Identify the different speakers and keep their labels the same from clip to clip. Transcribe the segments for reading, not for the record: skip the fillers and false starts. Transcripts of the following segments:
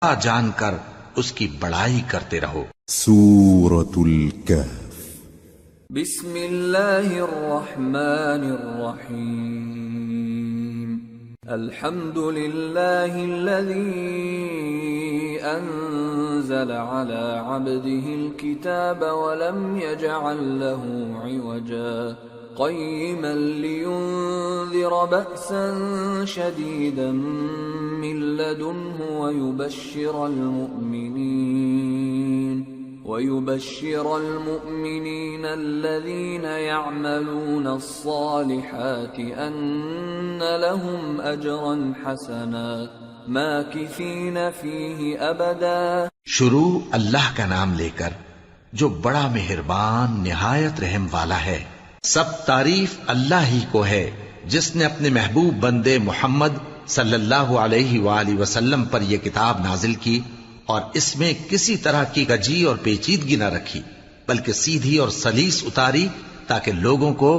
Speaker 1: جان کر اس کی بڑائی کرتے رہو۔
Speaker 2: سورة الكهف
Speaker 3: بسم اللہ الرحمن الرحیم الحمد للہ الذی انزل على عبده الكتاب ولم يجعل له عوجا قيما لينذر بأسا شديدا من لدنه ويبشر المؤمنين الذين يعملون الصالحات أن لهم أجرا حسنا ماكثين فيه أبدا۔
Speaker 1: شروع اللہ کا نام لے کر جو بڑا مہربان نہایت رحم والا ہے۔ سب تعریف اللہ ہی کو ہے جس نے اپنے محبوب بندے محمد صلی اللہ علیہ وآلہ وسلم پر یہ کتاب نازل کی اور اس میں کسی طرح کی گجی اور پیچیدگی نہ رکھی، بلکہ سیدھی اور سلیس اتاری تاکہ لوگوں کو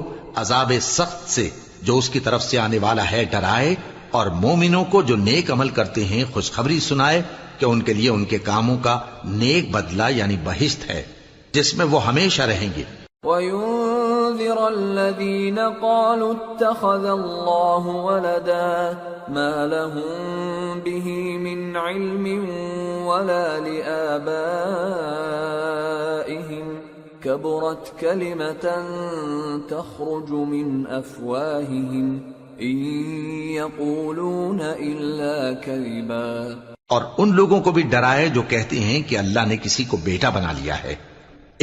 Speaker 1: عذاب سخت سے جو اس کی طرف سے آنے والا ہے ڈرائے، اور مومنوں کو جو نیک عمل کرتے ہیں خوشخبری سنائے کہ ان کے لیے ان کے کاموں کا نیک بدلہ یعنی بہشت ہے جس میں وہ ہمیشہ رہیں گے۔
Speaker 3: وَيُنذِرَ الَّذِينَ قَالُوا اتَّخَذَ اللَّهُ وَلَدًا مَا لَهُم بِهِ مِنْ عِلْمٍ وَلَا لِآبَائِهِمْ كَبُرَتْ كَلِمَةً تَخْرُجُ مِنْ أَفْوَاهِهِمْ إِنْ يَقُولُونَ إِلَّا كَذِبًا۔
Speaker 1: اور ان لوگوں کو بھی ڈرائے جو کہتے ہیں کہ اللہ نے کسی کو بیٹا بنا لیا ہے،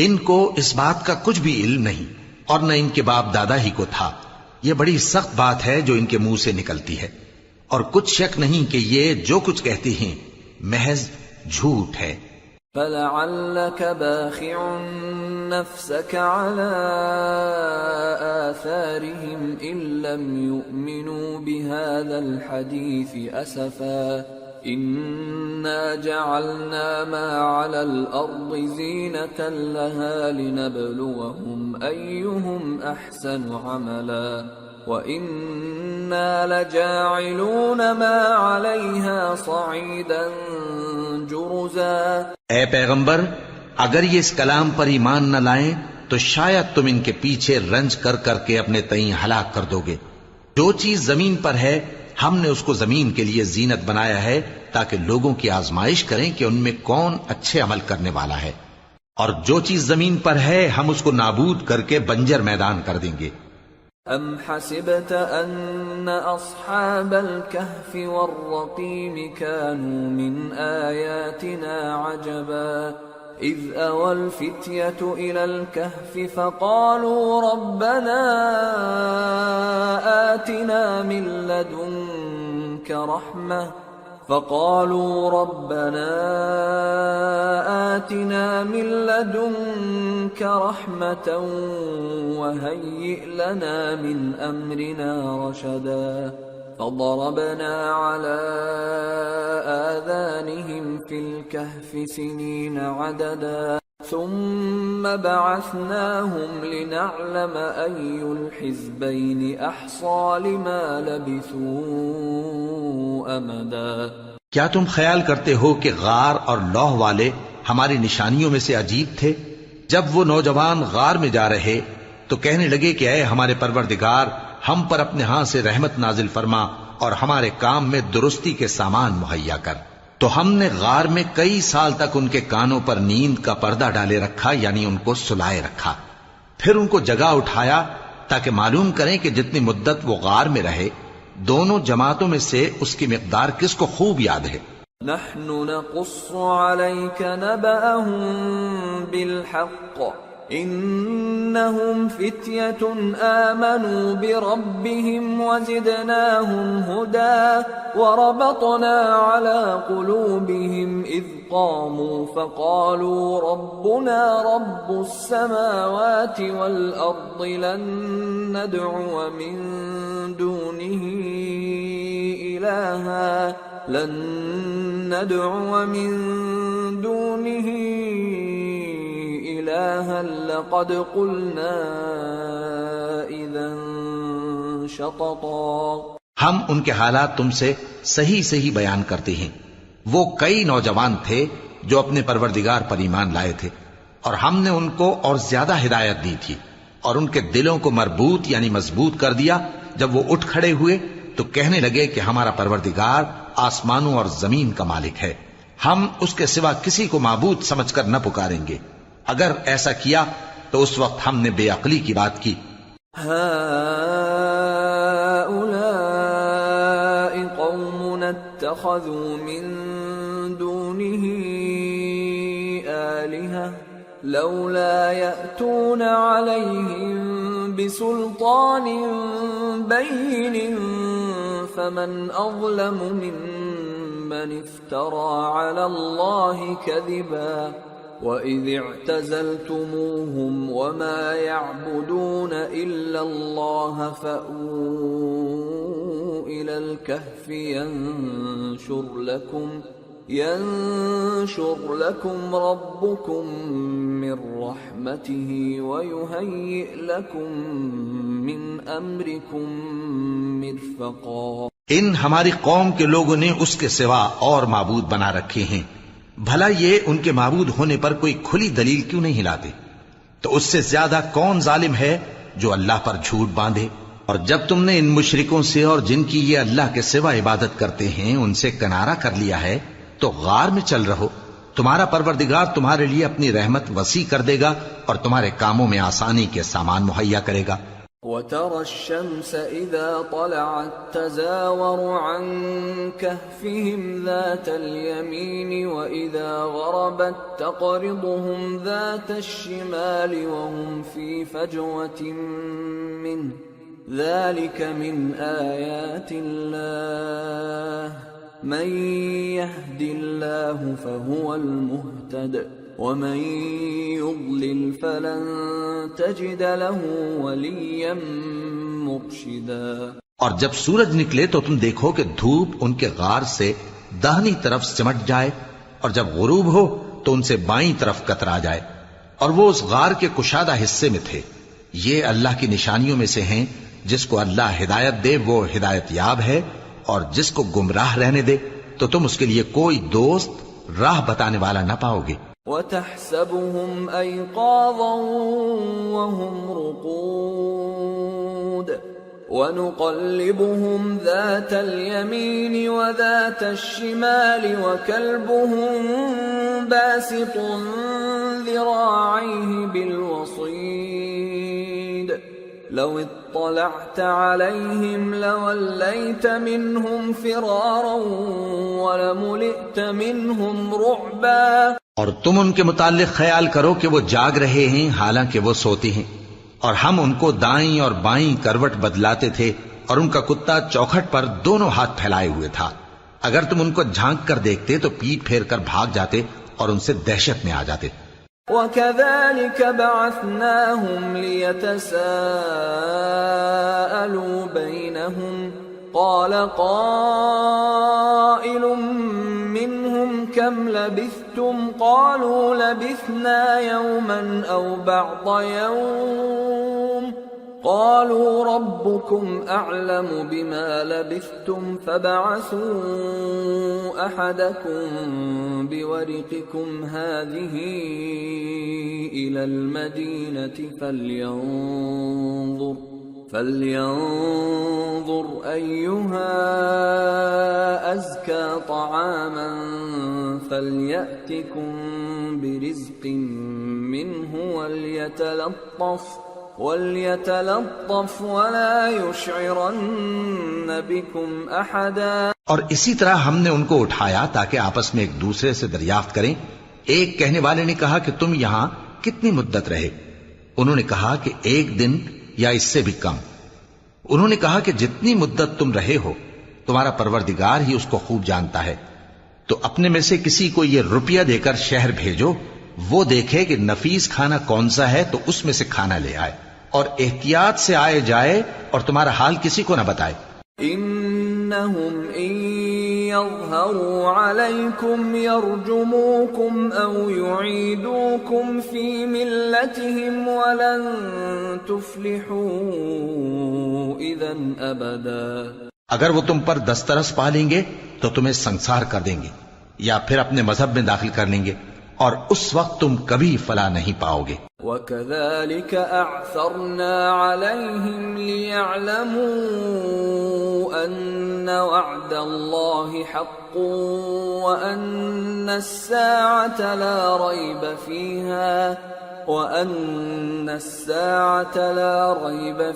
Speaker 1: ان کو اس بات کا کچھ بھی علم نہیں اور نہ ان کے باپ دادا ہی کو تھا۔ یہ بڑی سخت بات ہے جو ان کے منہ سے نکلتی ہے، اور کچھ شک نہیں کہ یہ جو کچھ کہتے ہیں محض جھوٹ ہے۔
Speaker 3: فَلَعَلَّكَ بَاخِعٌ نَفْسَكَ عَلَىٰ آثَارِهِمْ إِن لَّمْ يُؤْمِنُوا بِهَٰذَا الْحَدِيثِ أَسَفًا إِنَّا جَعَلْنَا مَا عَلَى الْأَرْضِ زِينَةً لَهَا لِنَبْلُوَهُمْ أَيُّهُمْ أَحْسَنُ عَمَلًا وَإِنَّا لَجَاعِلُونَ مَا عَلَيْهَا صَعِيدًا جُرُزًا۔
Speaker 1: اے پیغمبر، اگر یہ اس کلام پر ایمان نہ لائیں تو شاید تم ان کے پیچھے رنج کر کر کے اپنے تئیں ہلاک کر دو گے۔ جو چیز زمین پر ہے ہم نے اس کو زمین کے لیے زینت بنایا ہے تاکہ لوگوں کی آزمائش کریں کہ ان میں کون اچھے عمل کرنے والا ہے، اور جو چیز زمین پر ہے ہم اس کو نابود کر کے بنجر میدان کر دیں گے۔
Speaker 3: ام حسبت ان اصحاب الكهف والرقيم كانوا من آياتنا عجبا اذ اوى الفتية الى الكهف فقالوا ربنا آتنا من لدنك رحمة وهيئ لنا من أمرنا رشدا فضربنا على آذانهم في الكهف سنين عددا ثم بعثناهم لنعلم أي الحزبين أحصى لما لبثوا أمدا۔
Speaker 1: کیا تم خیال کرتے ہو کہ غار اور لوح والے ہماری نشانیوں میں سے عجیب تھے؟ جب وہ نوجوان غار میں جا رہے تو کہنے لگے کہ اے ہمارے پروردگار، ہم پر اپنے ہاں سے رحمت نازل فرما اور ہمارے کام میں درستی کے سامان مہیا کر۔ تو ہم نے غار میں کئی سال تک ان کے کانوں پر نیند کا پردہ ڈالے رکھا، یعنی ان کو سلائے رکھا، پھر ان کو جگا اٹھایا تاکہ معلوم کریں کہ جتنی مدت وہ غار میں رہے دونوں جماعتوں میں سے اس کی مقدار کس کو خوب یاد ہے۔
Speaker 3: نحن نقص عليك نبأهم بالحق انهم فتية آمنوا بربهم وزدناهم هدى وربطنا على قلوبهم إذ قاموا فقالوا ربنا رب السماوات والأرض لن ندعو من دونه إلها لقد قلنا إذا شططا۔
Speaker 1: ہم ان کے حالات تم سے صحیح صحیح بیان کرتے ہیں، وہ کئی نوجوان تھے جو اپنے پروردگار پر ایمان لائے تھے، اور ہم نے ان کو اور زیادہ ہدایت دی تھی، اور ان کے دلوں کو مربوط یعنی مضبوط کر دیا۔ جب وہ اٹھ کھڑے ہوئے تو کہنے لگے کہ ہمارا پروردگار آسمانوں اور زمین کا مالک ہے، ہم اس کے سوا کسی کو معبود سمجھ کر نہ پکاریں گے۔ اگر ایسا کیا تو اس وقت ہم نے بے عقلی کی بات کی۔
Speaker 3: هؤلاء قوم اتخذوا من دونه آلهة لولا يأتون عليهم بسلطان بين فمن أظلم ممن افترى على الله كذبا وَإِذِ اعْتَزَلْتُمُوهُمْ وَمَا يَعْبُدُونَ إِلَّا اللَّهَ فَأْوُوا إِلَى الْكَهْفِ يَنشُرْ لَكُمْ رَبُّكُمْ مِنْ رَحْمَتِهِ وَيُهَيِّئْ لَكُمْ مِنْ أَمْرِكُمْ مِرْفَقًا۔
Speaker 1: ان ہماری قوم کے لوگوں نے اس کے سوا اور معبود بنا رکھے ہیں، بھلا یہ ان کے معبود ہونے پر کوئی کھلی دلیل کیوں نہیں لاتے؟ تو اس سے زیادہ کون ظالم ہے جو اللہ پر جھوٹ باندھے؟ اور جب تم نے ان مشرکوں سے اور جن کی یہ اللہ کے سوا عبادت کرتے ہیں ان سے کنارہ کر لیا ہے تو غار میں چل رہو، تمہارا پروردگار تمہارے لیے اپنی رحمت وسیع کر دے گا اور تمہارے کاموں میں آسانی کے سامان مہیا کرے گا۔
Speaker 3: وَتَرَى الشَّمْسَ إِذَا طَلَعَتْ تَزَاوَرُ عَنْ كَهْفِهِمْ ذَاتَ الْيَمِينِ وَإِذَا غَرَبَتْ تَقْرِضُهُمْ ذَاتَ الشِّمَالِ وَهُمْ فِي فَجْوَةٍ مِّنْهُ ذَلِكَ مِنْ آيَاتِ اللَّهِ مَنْ يَهْدِ اللَّهُ فَهُوَ الْمُهْتَدِ وَمَنْ يُضْلِلْ فَلَنْ تَجِدَ لَهُ وَلِيًّا مُرْشِدًا۔
Speaker 1: اور جب سورج نکلے تو تم دیکھو کہ دھوپ ان کے غار سے داہنی طرف سمٹ جائے، اور جب غروب ہو تو ان سے بائیں طرف کترا جائے، اور وہ اس غار کے کشادہ حصے میں تھے۔ یہ اللہ کی نشانیوں میں سے ہیں، جس کو اللہ ہدایت دے وہ ہدایت یاب ہے، اور جس کو گمراہ رہنے دے تو تم اس کے لیے کوئی دوست راہ بتانے والا نہ پاؤ گے۔
Speaker 3: وَتَحْسَبُهُمْ أَيْقَاظًا وَهُمْ رُقُودٌ وَنُقَلِّبُهُمْ ذَاتَ الْيَمِينِ وَذَاتَ الشِّمَالِ وَكَلْبُهُمْ بَاسِطٌ ذِرَاعَيْهِ بِالْوَصِيدِ لَوِ اطَّلَعْتَ عَلَيْهِمْ لَوَلَّيْتَ مِنْهُمْ فِرَارًا وَلَمُلِئْتَ مِنْهُمْ رُعْبًا۔
Speaker 1: اور تم ان کے متعلق خیال کرو کہ وہ جاگ رہے ہیں حالانکہ وہ سوتے ہیں، اور ہم ان کو دائیں اور بائیں کروٹ بدلاتے تھے، اور ان کا کتا چوکھٹ پر دونوں ہاتھ پھیلائے ہوئے تھا۔ اگر تم ان کو جھانک کر دیکھتے تو پیٹ پھیر کر بھاگ جاتے اور ان سے دہشت میں آ جاتے۔
Speaker 3: وَكَذَلِكَ بَعَثْنَاهُمْ لِيَتَسَاءَلُوا بَيْنَهُمْ قَالَ قَائِلٌ مِّنْهُمْ كَمْ لَبِثْتُمْ قَالُوا لَبِثْنَا يَوْمًا أَوْ بَعْضَ يَوْمٍ قَالُوا رَبُّكُمْ أَعْلَمُ بِمَا لَبِثْتُمْ فَابْعَثُوا أَحَدَكُمْ بِوَرِقِكُمْ هَٰذِهِ إِلَى الْمَدِينَةِ فَلْيَنظُرْ أَيُّهَا أَزْكَىٰ طَعَامًا فَلْيَأْتِكُمْ بِرِزْقٍ مِّنْهُ وَلْيَتَلَطَّفْ وَلَا يُشْعِرَنَّ بِكُمْ أَحَدًا۔
Speaker 1: اور اسی طرح ہم نے ان کو اٹھایا تاکہ آپس میں ایک دوسرے سے دریافت کریں۔ ایک کہنے والے نے کہا کہ تم یہاں کتنی مدت رہے؟ انہوں نے کہا کہ 1 دن یا اس سے بھی کم۔ انہوں نے کہا کہ جتنی مدت تم رہے ہو تمہارا پروردگار ہی اس کو خوب جانتا ہے، تو اپنے میں سے کسی کو یہ روپیہ دے کر شہر بھیجو، وہ دیکھے کہ نفیس کھانا کون سا ہے تو اس میں سے کھانا لے آئے، اور احتیاط سے آئے جائے اور تمہارا حال کسی کو نہ بتائے۔
Speaker 3: إِنَّهُمْ إِن يَظْهَرُوا عَلَيْكُمْ يَرْجُمُوكُمْ أَوْ يُعِيدُوكُمْ فِي مِلَّتِهِمْ وَلَن تُفْلِحُوا إِذًا أَبَدًا۔
Speaker 1: اگر وہ تم پر دسترس پا لیں گے تو تمہیں سنسار کر دیں گے، یا پھر اپنے مذہب میں داخل کر لیں گے، اور اس وقت تم کبھی فلاح نہیں پاؤ گے۔
Speaker 3: وَكَذَلِكَ أَعْثَرْنَا عَلَيْهِمْ لِيَعْلَمُوا أَنَّ وَعْدَ اللَّهِ حَقٌّ وَأَنَّ السَّاعَةَ لَا رَيْبَ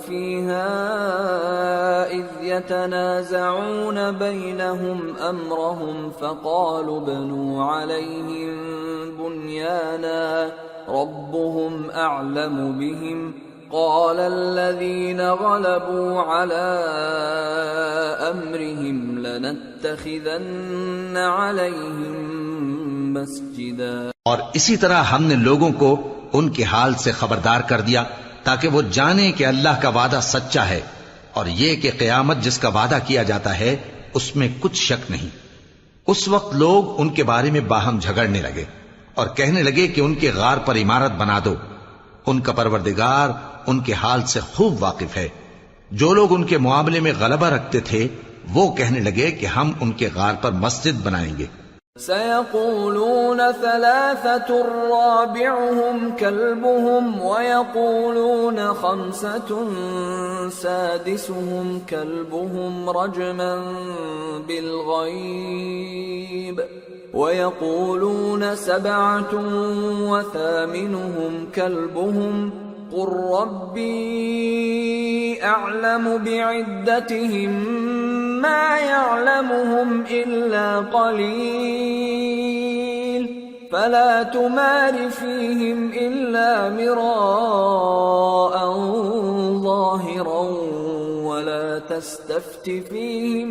Speaker 3: فِيهَا إِذْ يَتَنَازَعُونَ بَيْنَهُمْ أَمْرَهُمْ فَقَالُوا ابْنُوا عَلَيْهِمْ بُنْيَانًا رَبُّهُمْ أَعْلَمُ بِهِمْ قَالَ الَّذِينَ غَلَبُوا عَلَى أَمْرِهِمْ لَنَتَّخِذَنَّ عَلَيْهِمْ مَسْجِدًا۔
Speaker 1: اور اسی طرح ہم نے لوگوں کو ان کے حال سے خبردار کر دیا تاکہ وہ جانیں کہ اللہ کا وعدہ سچا ہے، اور یہ کہ قیامت جس کا وعدہ کیا جاتا ہے اس میں کچھ شک نہیں۔ اس وقت لوگ ان کے بارے میں باہم جھگڑنے لگے اور کہنے لگے کہ ان کے غار پر عمارت بنا دو۔ ان کا پروردگار ان کے حال سے خوب واقف ہے۔ جو لوگ ان کے معاملے میں غلبہ رکھتے تھے وہ کہنے لگے کہ ہم ان کے غار پر مسجد بنائیں گے۔
Speaker 3: سَيَقُولُونَ ثَلَاثَةٌ رَابِعُهُمْ كَلْبُهُمْ وَيَقُولُونَ خَمْسَةٌ سَادِسُهُمْ كَلْبُهُمْ رَجْمًا بِالْغَيْبِ وَيَقُولُونَ سَبْعَةٌ وَثَامِنُهُمْ كَلْبُهُمْ قُل رَّبِّي أَعْلَمُ بِعِدَّتِهِم مَّا يَعْلَمُهُمْ إِلَّا قَلِيلٌ فَلَا تُمَارِ فِيهِمْ إِلَّا مِرَاءً ظَاهِرًا وَلَا تَسْتَفْتِ فِيهِم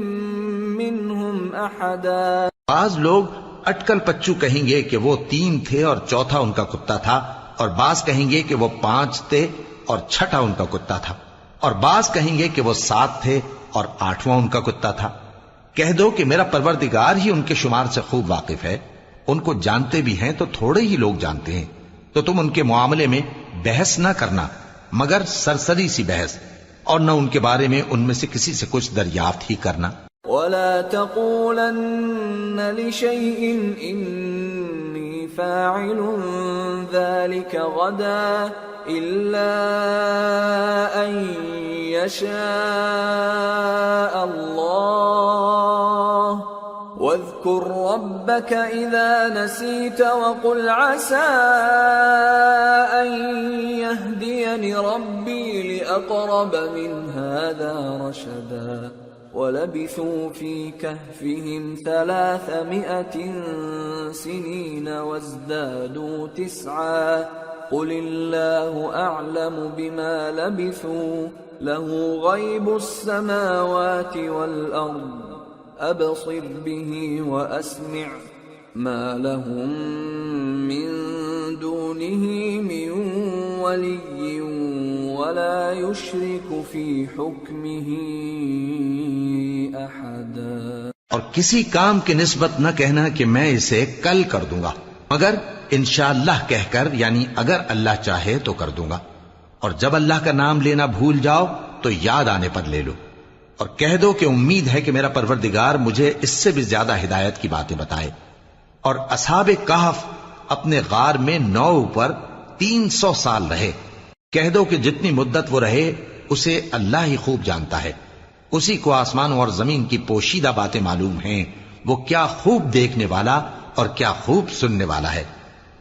Speaker 3: مِّنْهُمْ أَحَدًا۔
Speaker 1: بعض لوگ اٹکل پچو کہیں گے کہ وہ 3 تھے اور چوتھا ان کا کتا تھا، اور بعض کہیں گے کہ وہ 5 تھے اور چھٹا ان کا کتا تھا، اور بعض کہیں گے کہ وہ 7 تھے اور 8واں ان کا کتا تھا۔ کہہ دو کہ میرا پروردگار ہی ان کے شمار سے خوب واقف ہے، ان کو جانتے بھی ہیں تو تھوڑے ہی لوگ جانتے ہیں، تو تم ان کے معاملے میں بحث نہ کرنا مگر سرسری سی بحث، اور نہ ان کے بارے میں ان میں سے کسی سے کچھ دریافت ہی کرنا۔
Speaker 3: وَلَا تَقُولَنَّ لِشَيْءٍ إِنِّي فَاعِلٌ ذَلِكَ غَدًا إِلَّا أَن يَشَاءَ اللَّهُ وَاذْكُر رَّبَّكَ إِذَا نَسِيتَ وَقُلْ عَسَىٰ أَن يَهْدِيَنِ رَبِّي لِأَقْرَبَ مِنْ هَٰذَا رَشَدًا وَلَبِثُوا فِي كَهْفِهِمْ 300 سِنِينَ وَازْدَادُوا 9 قُلِ اللَّهُ أَعْلَمُ بِمَا لَبِثُوا لَهُ غَيْبُ السَّمَاوَاتِ وَالْأَرْضِ أَبْصِرْ بِهِ وَأَسْمِعْ مَا لَهُم مِّن دُونِهِ مِن وَلِيٍّ وَلَا يُشْرِكُ فِي حُكْمِهِ أَحَدًا۔
Speaker 1: اور کسی کام کی نسبت نہ کہنا کہ میں اسے کل کر دوں گا، مگر انشاءاللہ کہہ کر، یعنی اگر اللہ چاہے تو کر دوں گا، اور جب اللہ کا نام لینا بھول جاؤ تو یاد آنے پر لے لو، اور کہہ دو کہ امید ہے کہ میرا پروردگار مجھے اس سے بھی زیادہ ہدایت کی باتیں بتائے۔ اور اصحاب کہف اپنے غار میں 9 پر 300 سال رہے۔ کہہ دو کہ جتنی مدت وہ رہے اسے اللہ ہی خوب جانتا ہے، اسی کو آسمانوں اور زمین کی پوشیدہ باتیں معلوم ہیں، وہ کیا خوب دیکھنے والا اور کیا خوب سننے والا ہے۔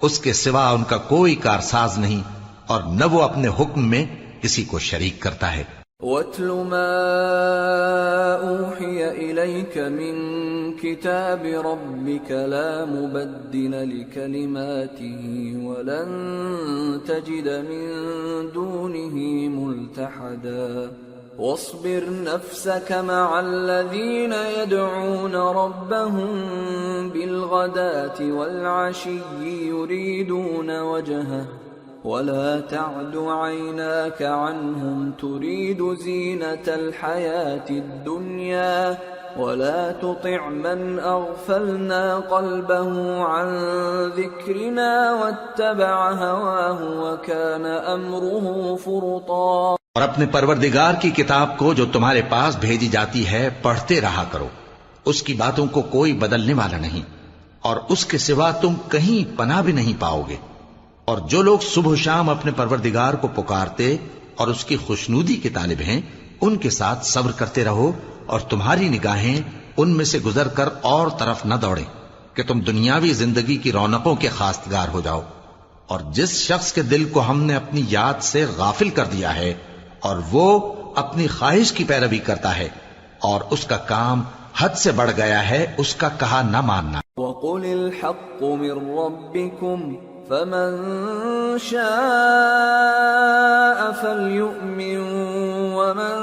Speaker 1: اس کے سوا ان کا کوئی کارساز نہیں، اور نہ وہ اپنے حکم میں کسی کو شریک کرتا ہے۔
Speaker 3: وَاتْلُ مَا أُوحِيَ إِلَيْكَ مِن كِتَابِ رَبِّكَ لَا مُبَدِّلَ لِكَلِمَاتِهِ وَلَن تَجِدَ مِن دُونِهِ مُلْتَحَدًا وَاصْبِرْ نَفْسَكَ مَعَ الَّذِينَ يَدْعُونَ رَبَّهُم بِالْغَدَاةِ وَالْعَشِيِّ يُرِيدُونَ وَجْهَهُ وَلَا تَعْدُ عَيْنَاكَ عَنْهُمْ تُرِيدُ زِينَةَ الْحَيَاةِ الدُّنْيَا وَلَا تُطِعْ مَنْ أَغْفَلْنَا قَلْبَهُ عَنْ ذِكْرِنَا وَاتَّبَعَ هَوَاهُ وَكَانَ أَمْرُهُ فُرُطًا۔
Speaker 1: اور اپنے پروردگار کی کتاب کو جو تمہارے پاس بھیجی جاتی ہے پڑھتے رہا کرو، اس کی باتوں کو کوئی بدلنے والا نہیں، اور اس کے سوا تم کہیں پناہ بھی نہیں پاؤ گے۔ اور جو لوگ صبح و شام اپنے پروردگار کو پکارتے اور اس کی خوشنودی کے طالب ہیں، ان کے ساتھ صبر کرتے رہو، اور تمہاری نگاہیں ان میں سے گزر کر اور طرف نہ دوڑیں کہ تم دنیاوی زندگی کی رونقوں کے خواستگار ہو جاؤ۔ اور جس شخص کے دل کو ہم نے اپنی یاد سے غافل کر دیا ہے اور وہ اپنی خواہش کی پیروی کرتا ہے اور اس کا کام حد سے بڑھ گیا ہے، اس کا کہا نہ ماننا۔
Speaker 3: وَقُلِ الْحَقُّ مِنْ رَبِّكُمْ فَمَنْ شَاءَ فَلْيُؤْمِنْ وَمَنْ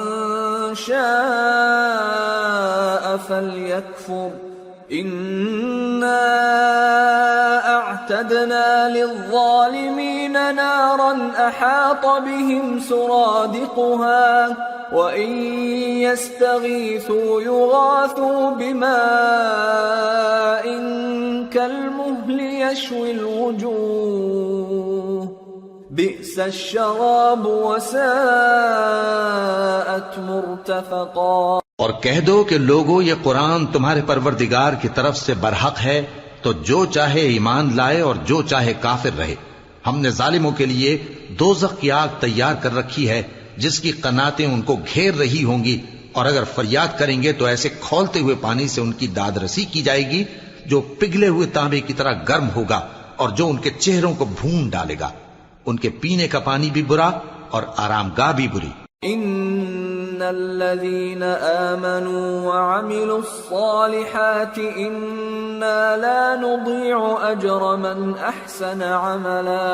Speaker 3: شَاءَ فَلْيَكْفُرْ إِنَّا أَعْتَدْنَا لِلظَّالِمِينَ نَارًا أَحَاطَ بِهِمْ سُرَادِقُهَا وَإِنْ يَسْتَغِيثُوا يُغَاثُوا بِمَاءٍ كَالْمُهْلِ يَشْوِي الْوُجُوهَ بِئْسَ الشَّرَابُ وَسَاءَتْ مُرْتَفَقًا۔
Speaker 1: اور کہہ دو کہ لوگو یہ قرآن تمہارے پروردگار کی طرف سے برحق ہے، تو جو چاہے ایمان لائے اور جو چاہے کافر رہے۔ ہم نے ظالموں کے لیے دوزخ کی آگ تیار کر رکھی ہے جس کی قناتیں ان کو گھیر رہی ہوں گی، اور اگر فریاد کریں گے تو ایسے کھولتے ہوئے پانی سے ان کی داد رسی کی جائے گی جو پگھلے ہوئے تانبے کی طرح گرم ہوگا اور جو ان کے چہروں کو بھون ڈالے گا۔ ان کے پینے کا پانی بھی برا اور آرام گاہ بھی بری۔
Speaker 3: ان الذين آمنوا وعملوا الصالحات انا لا نضيع اجر من احسن عملا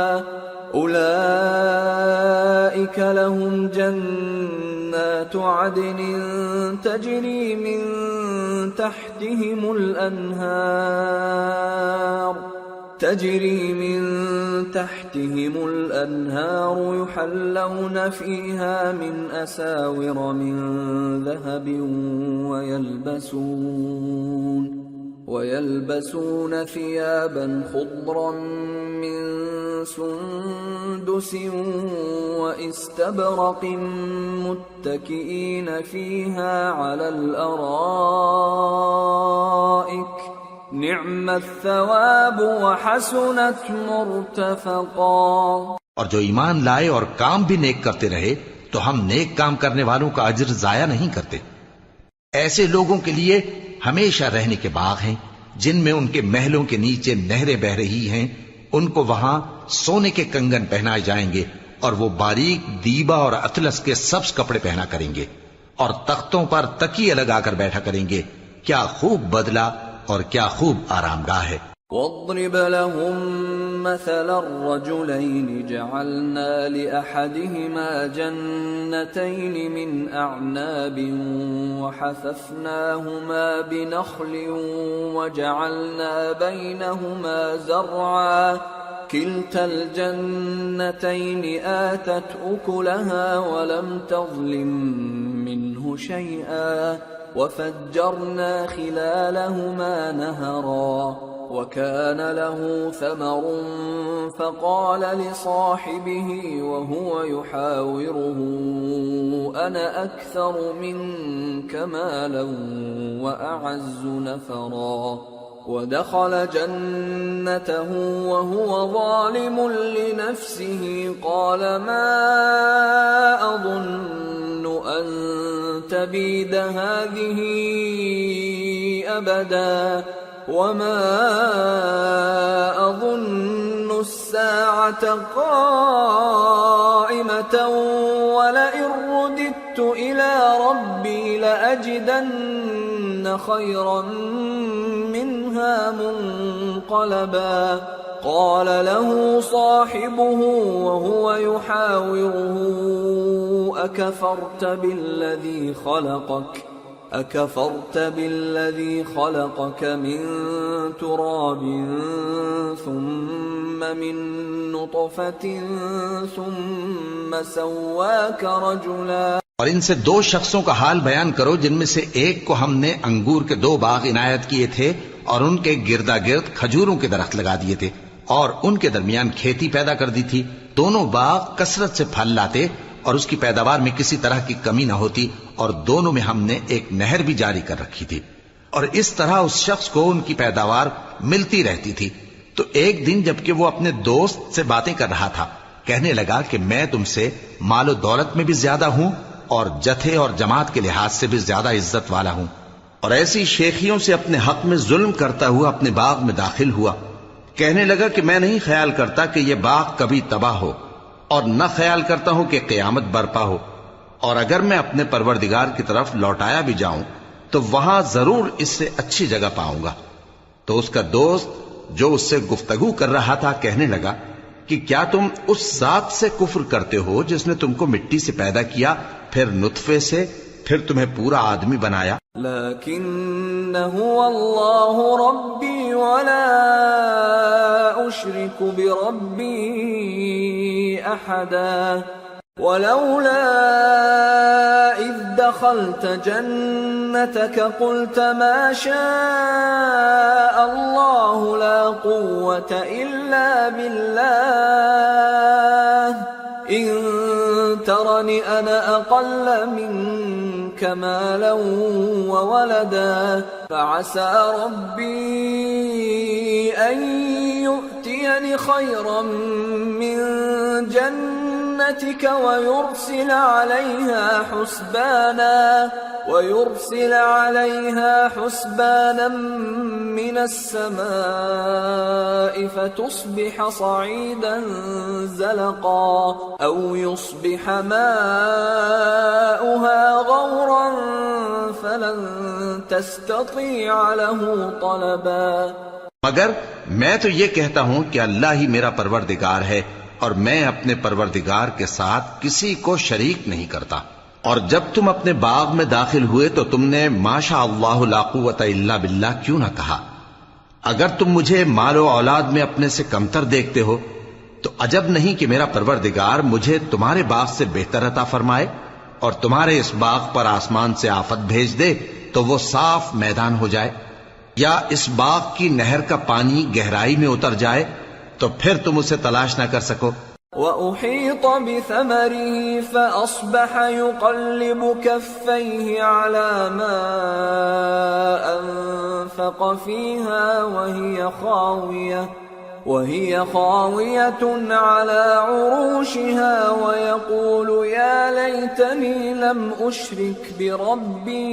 Speaker 3: اولئك لهم جنات عدن تجري من تحتهم الأنهار يحلون فيها من أساور من ذهب ويلبسون ثيابا خضرا من سندس واستبرق متكئين فيها على الأرائك نعم الثواب وحسنت مرتفقا۔
Speaker 1: اور جو ایمان لائے اور کام بھی نیک کرتے رہے تو ہم نیک کام کرنے والوں کا اجر ضائع نہیں کرتے۔ ایسے لوگوں کے لیے ہمیشہ رہنے کے باغ ہیں جن میں ان کے محلوں کے نیچے نہریں بہ رہی ہیں، ان کو وہاں سونے کے کنگن پہنائے جائیں گے اور وہ باریک دیبا اور اطلس کے سبز کپڑے پہنا کریں گے اور تختوں پر تکیے لگا کر بیٹھا کریں گے۔ کیا خوب بدلہ اور کیا خوب آرام گاہ ہے۔
Speaker 3: واضرب لهم مثل الرجلين جعلنا لأحدهما جنتين من أعناب وحففناهما بنخل وجعلنا بينهما زرعا كلتا الجنتين آتت أكلها ولم تظلم منه شيئا وفجرنا خلالهما نهرا وكان له ثمر فقال لصاحبه وهو يحاوره أنا أكثر منك مالا وأعز نفرا ودخل جنته وهو ظالم لنفسه قال ما أظن أن تبيد هذه أبدا وما أظن الساعة قائمة ولئن رددت إلى ربي لأجدن خيرا منها منقلبا قال له صاحبه وهو يحاوره أكفرت بالذي خلقك من تراب ثم من نطفة ثم سواك رجلا۔
Speaker 1: اور ان سے دو شخصوں کا حال بیان کرو جن میں سے ایک کو ہم نے انگور کے 2 باغ عنایت کیے تھے اور ان کے گردا گرد کھجوروں کے درخت لگا دیے تھے اور ان کے درمیان کھیتی پیدا کر دی تھی۔ دونوں باغ کثرت سے پھل لاتے اور اس کی پیداوار میں کسی طرح کی کمی نہ ہوتی، اور دونوں میں ہم نے ایک نہر بھی جاری کر رکھی تھی۔ اور اس طرح اس شخص کو ان کی پیداوار ملتی رہتی تھی. تو ایک دن جبکہ وہ اپنے دوست سے باتیں کر رہا تھا، کہنے لگا کہ میں تم سے مال و دولت میں بھی زیادہ ہوں اور جتھے اور جماعت کے لحاظ سے بھی زیادہ عزت والا ہوں، اور ایسی شیخیوں سے اپنے حق میں ظلم کرتا ہوا اپنے باغ میں داخل ہوا. کہنے لگا کہ میں نہیں خیال کرتا کہ یہ باغ کبھی تباہ ہو، اور نہ خیال کرتا ہوں کہ قیامت برپا ہو، اور اگر میں اپنے پروردگار کی طرف لوٹایا بھی جاؤں تو وہاں ضرور اس سے اچھی جگہ پاؤں گا. تو اس کا دوست جو اس سے گفتگو کر رہا تھا کہنے لگا کہ کیا تم اس ذات سے کفر کرتے ہو جس نے تم کو مٹی سے پیدا کیا، پھر نطفے سے، پھر تمہیں پورا آدمی بنایا؟
Speaker 3: لیکن هو اللہ ربی ولا اشرک بربی احدا ولولا اذ دخلت جنتك قلت ما شاء الله لا قوة الا بالله ان ترني انا اقل منك مالا وولدا فعسى ربي ان يؤتيني خيرا من جنتك ويرسل عليها حسبانا من السماء فتصبح صعيدا زلقا أو يصبح ماؤها غورا فلن تستطيع له طلبا.
Speaker 1: مگر میں تو یہ کہتا ہوں کہ اللہ ہی میرا پروردگار ہے، اور میں اپنے پروردگار کے ساتھ کسی کو شریک نہیں کرتا. اور جب تم اپنے باغ میں داخل ہوئے تو تم نے ما شاء اللہ لا قوت الا باللہ کیوں نہ کہا؟ اگر تم مجھے مال و اولاد میں اپنے سے کمتر دیکھتے ہو تو عجب نہیں کہ میرا پروردگار مجھے تمہارے باغ سے بہتر عطا فرمائے اور تمہارے اس باغ پر آسمان سے آفت بھیج دے تو وہ صاف میدان ہو جائے، یا اس باغ کی نہر کا پانی گہرائی میں اتر جائے تو پھر تم اسے تلاش نہ کر سکو.
Speaker 3: وَأُحِيطَ بِثَمَرِهِ فَأَصْبَحَ يُقَلِّبُ كَفَّيْهِ عَلَى مَا أَنفَقَ فِيهَا وَهِيَ خَاوِيَةٌ عَلَى عُرُوشِهَا وَيَقُولُ يَا لَيْتَنِي لَمْ أُشْرِكْ بِرَبِّي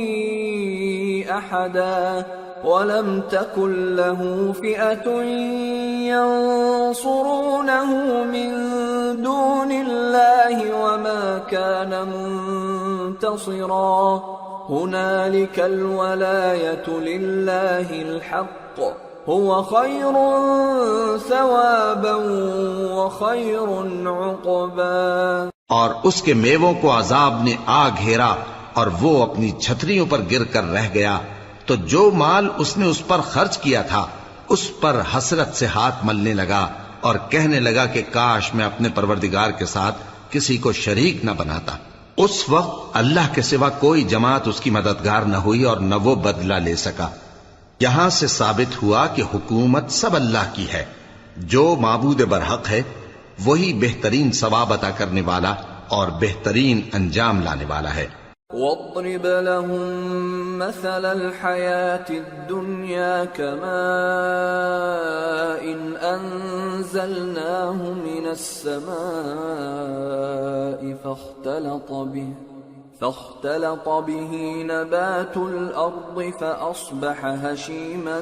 Speaker 3: أَحَدًا وَلَمْ تَكُنْ لَهُ فِئَةٌ يَنصُرُونَهُ مِنْ دُونِ اللَّهِ وَمَا كَانَ مُنْتَصِرًا. هُنَالِكَ الْوَلَايَةُ لِلَّهِ الْحَقِّ هُوَ خَيْرٌ ثَوَابًا وَخَيْرٌ عُقْبًا.
Speaker 1: اور اس کے میووں کو عذاب نے آ گھیرا اور وہ اپنی چھتریوں پر گر کر رہ گیا، تو جو مال اس نے اس پر خرچ کیا تھا اس پر حسرت سے ہاتھ ملنے لگا اور کہنے لگا کہ کاش میں اپنے پروردگار کے ساتھ کسی کو شریک نہ بناتا. اس وقت اللہ کے سوا کوئی جماعت اس کی مددگار نہ ہوئی اور نہ وہ بدلہ لے سکا. یہاں سے ثابت ہوا کہ حکومت سب اللہ کی ہے. جو معبود برحق ہے وہی بہترین ثواب عطا کرنے والا اور بہترین انجام لانے والا ہے.
Speaker 3: وَاضْرِبْ لَهُم مَّثَلَ الْحَيَاةِ الدُّنْيَا كَمَاءٍ أَنزَلْنَاهُ مِنَ السَّمَاءِ فاختلط به نبات الأرض فأصبح هشيما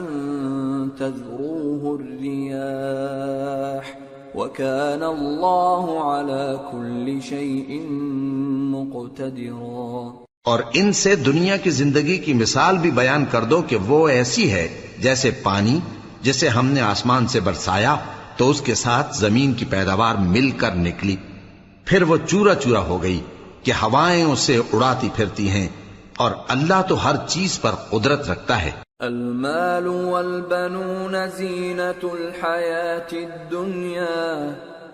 Speaker 3: تذروه الرياح وكان الله على كل شيء مقتدرا.
Speaker 1: اور ان سے دنیا کی زندگی کی مثال بھی بیان کر دو کہ وہ ایسی ہے جیسے پانی جسے ہم نے آسمان سے برسایا تو اس کے ساتھ زمین کی پیداوار مل کر نکلی، پھر وہ چورا چورا ہو گئی کہ ہوائیں اسے اڑاتی پھرتی ہیں، اور اللہ تو ہر چیز پر قدرت رکھتا ہے.
Speaker 3: المال والبنون زینة الحیاة الدنیا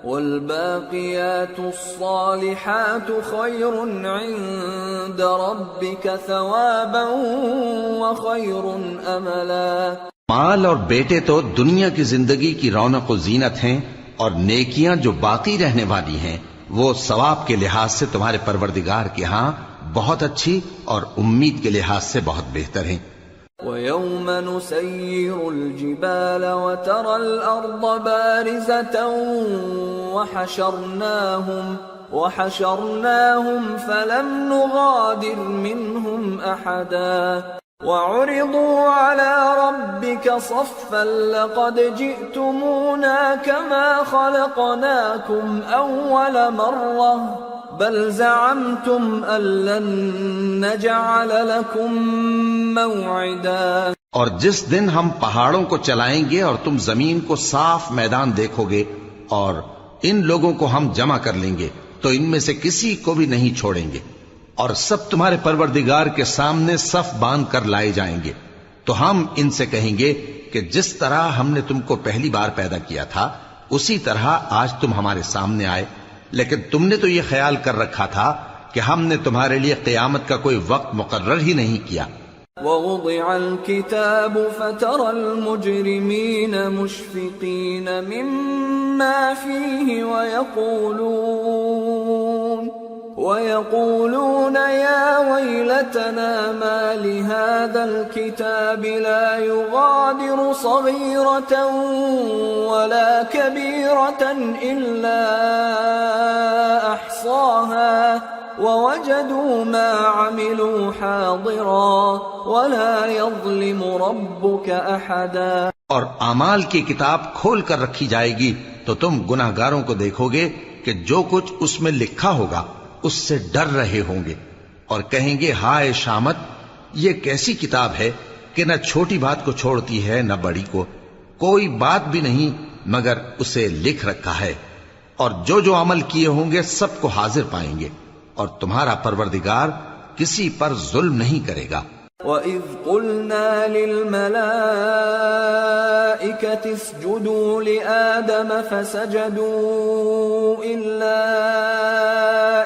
Speaker 3: والباقیات الصالحات خیر عند ربک ثوابا وخیر املا.
Speaker 1: مال اور بیٹے تو دنیا کی زندگی کی رونق و زینت ہیں، اور نیکیاں جو باقی رہنے والی ہیں وہ ثواب کے لحاظ سے تمہارے پروردگار کے ہاں بہت اچھی اور امید کے لحاظ سے بہت بہتر ہیں.
Speaker 3: وَيَوْمَ نُسَيِّرُ الْجِبَالَ وَتَرَى الْأَرْضَ بَارِزَةً وَحَشَرْنَاهُمْ فَلَمْ نُغَادِرْ مِنْهُمْ أَحَدًا وَعُرِضُوا عَلَى رَبِّكَ صَفًّا لَقَدْ جِئْتُمُونَا كَمَا خَلَقْنَاكُمْ أَوَّلَ مَرَّةٍ بَلْ زَعَمْتُمْ أَن لَّن نَّجْعَلَ لَكُم مَّوْعِدًا۔
Speaker 1: اور جس دن ہم پہاڑوں کو چلائیں گے اور تم زمین کو صاف میدان دیکھو گے اور ان لوگوں کو ہم جمع کر لیں گے تو ان میں سے کسی کو بھی نہیں چھوڑیں گے، اور سب تمہارے پروردگار کے سامنے صف باندھ کر لائے جائیں گے۔ تو ہم ان سے کہیں گے کہ جس طرح ہم نے تم کو پہلی بار پیدا کیا تھا اسی طرح آج تم ہمارے سامنے آئے، لیکن تم نے تو یہ خیال کر رکھا تھا کہ ہم نے تمہارے لیے قیامت کا کوئی وقت مقرر ہی نہیں کیا۔
Speaker 3: وَوُضِعَ الْكِتَابُ فَتَرَى الْمُجْرِمِينَ مُشْفِقِينَ مِمَّا فِيهِ وَيَقُولُونَ يَا وَيْلَتَنَا مَا لِهَذَا الْكِتَابِ لَا يُغَادِرُ صَغِيرَةً وَلَا كَبِيرَةً إِلَّا أَحْصَاهَا وَوَجَدُوا مَا عَمِلُوا حَاضِرًا وَلَا يَظْلِمُ رَبُّكَ أَحَدًا۔
Speaker 1: اور اعمال کی کتاب کھول کر رکھی جائے گی تو تم گناہ گاروں کو دیکھو گے کہ جو کچھ اس میں لکھا ہوگا اس سے ڈر رہے ہوں گے اور کہیں گے ہائے شامت، یہ کیسی کتاب ہے کہ نہ چھوٹی بات کو چھوڑتی ہے نہ بڑی کو، کوئی بات بھی نہیں مگر اسے لکھ رکھا ہے، اور جو جو عمل کیے ہوں گے سب کو حاضر پائیں گے، اور تمہارا پروردگار کسی پر ظلم نہیں کرے گا۔
Speaker 3: وَإِذْ قُلْنَا لِلْمَلَائِكَةِ اسْجُدُوا لِآدَمَ فَسَجَدُوا إِلَّا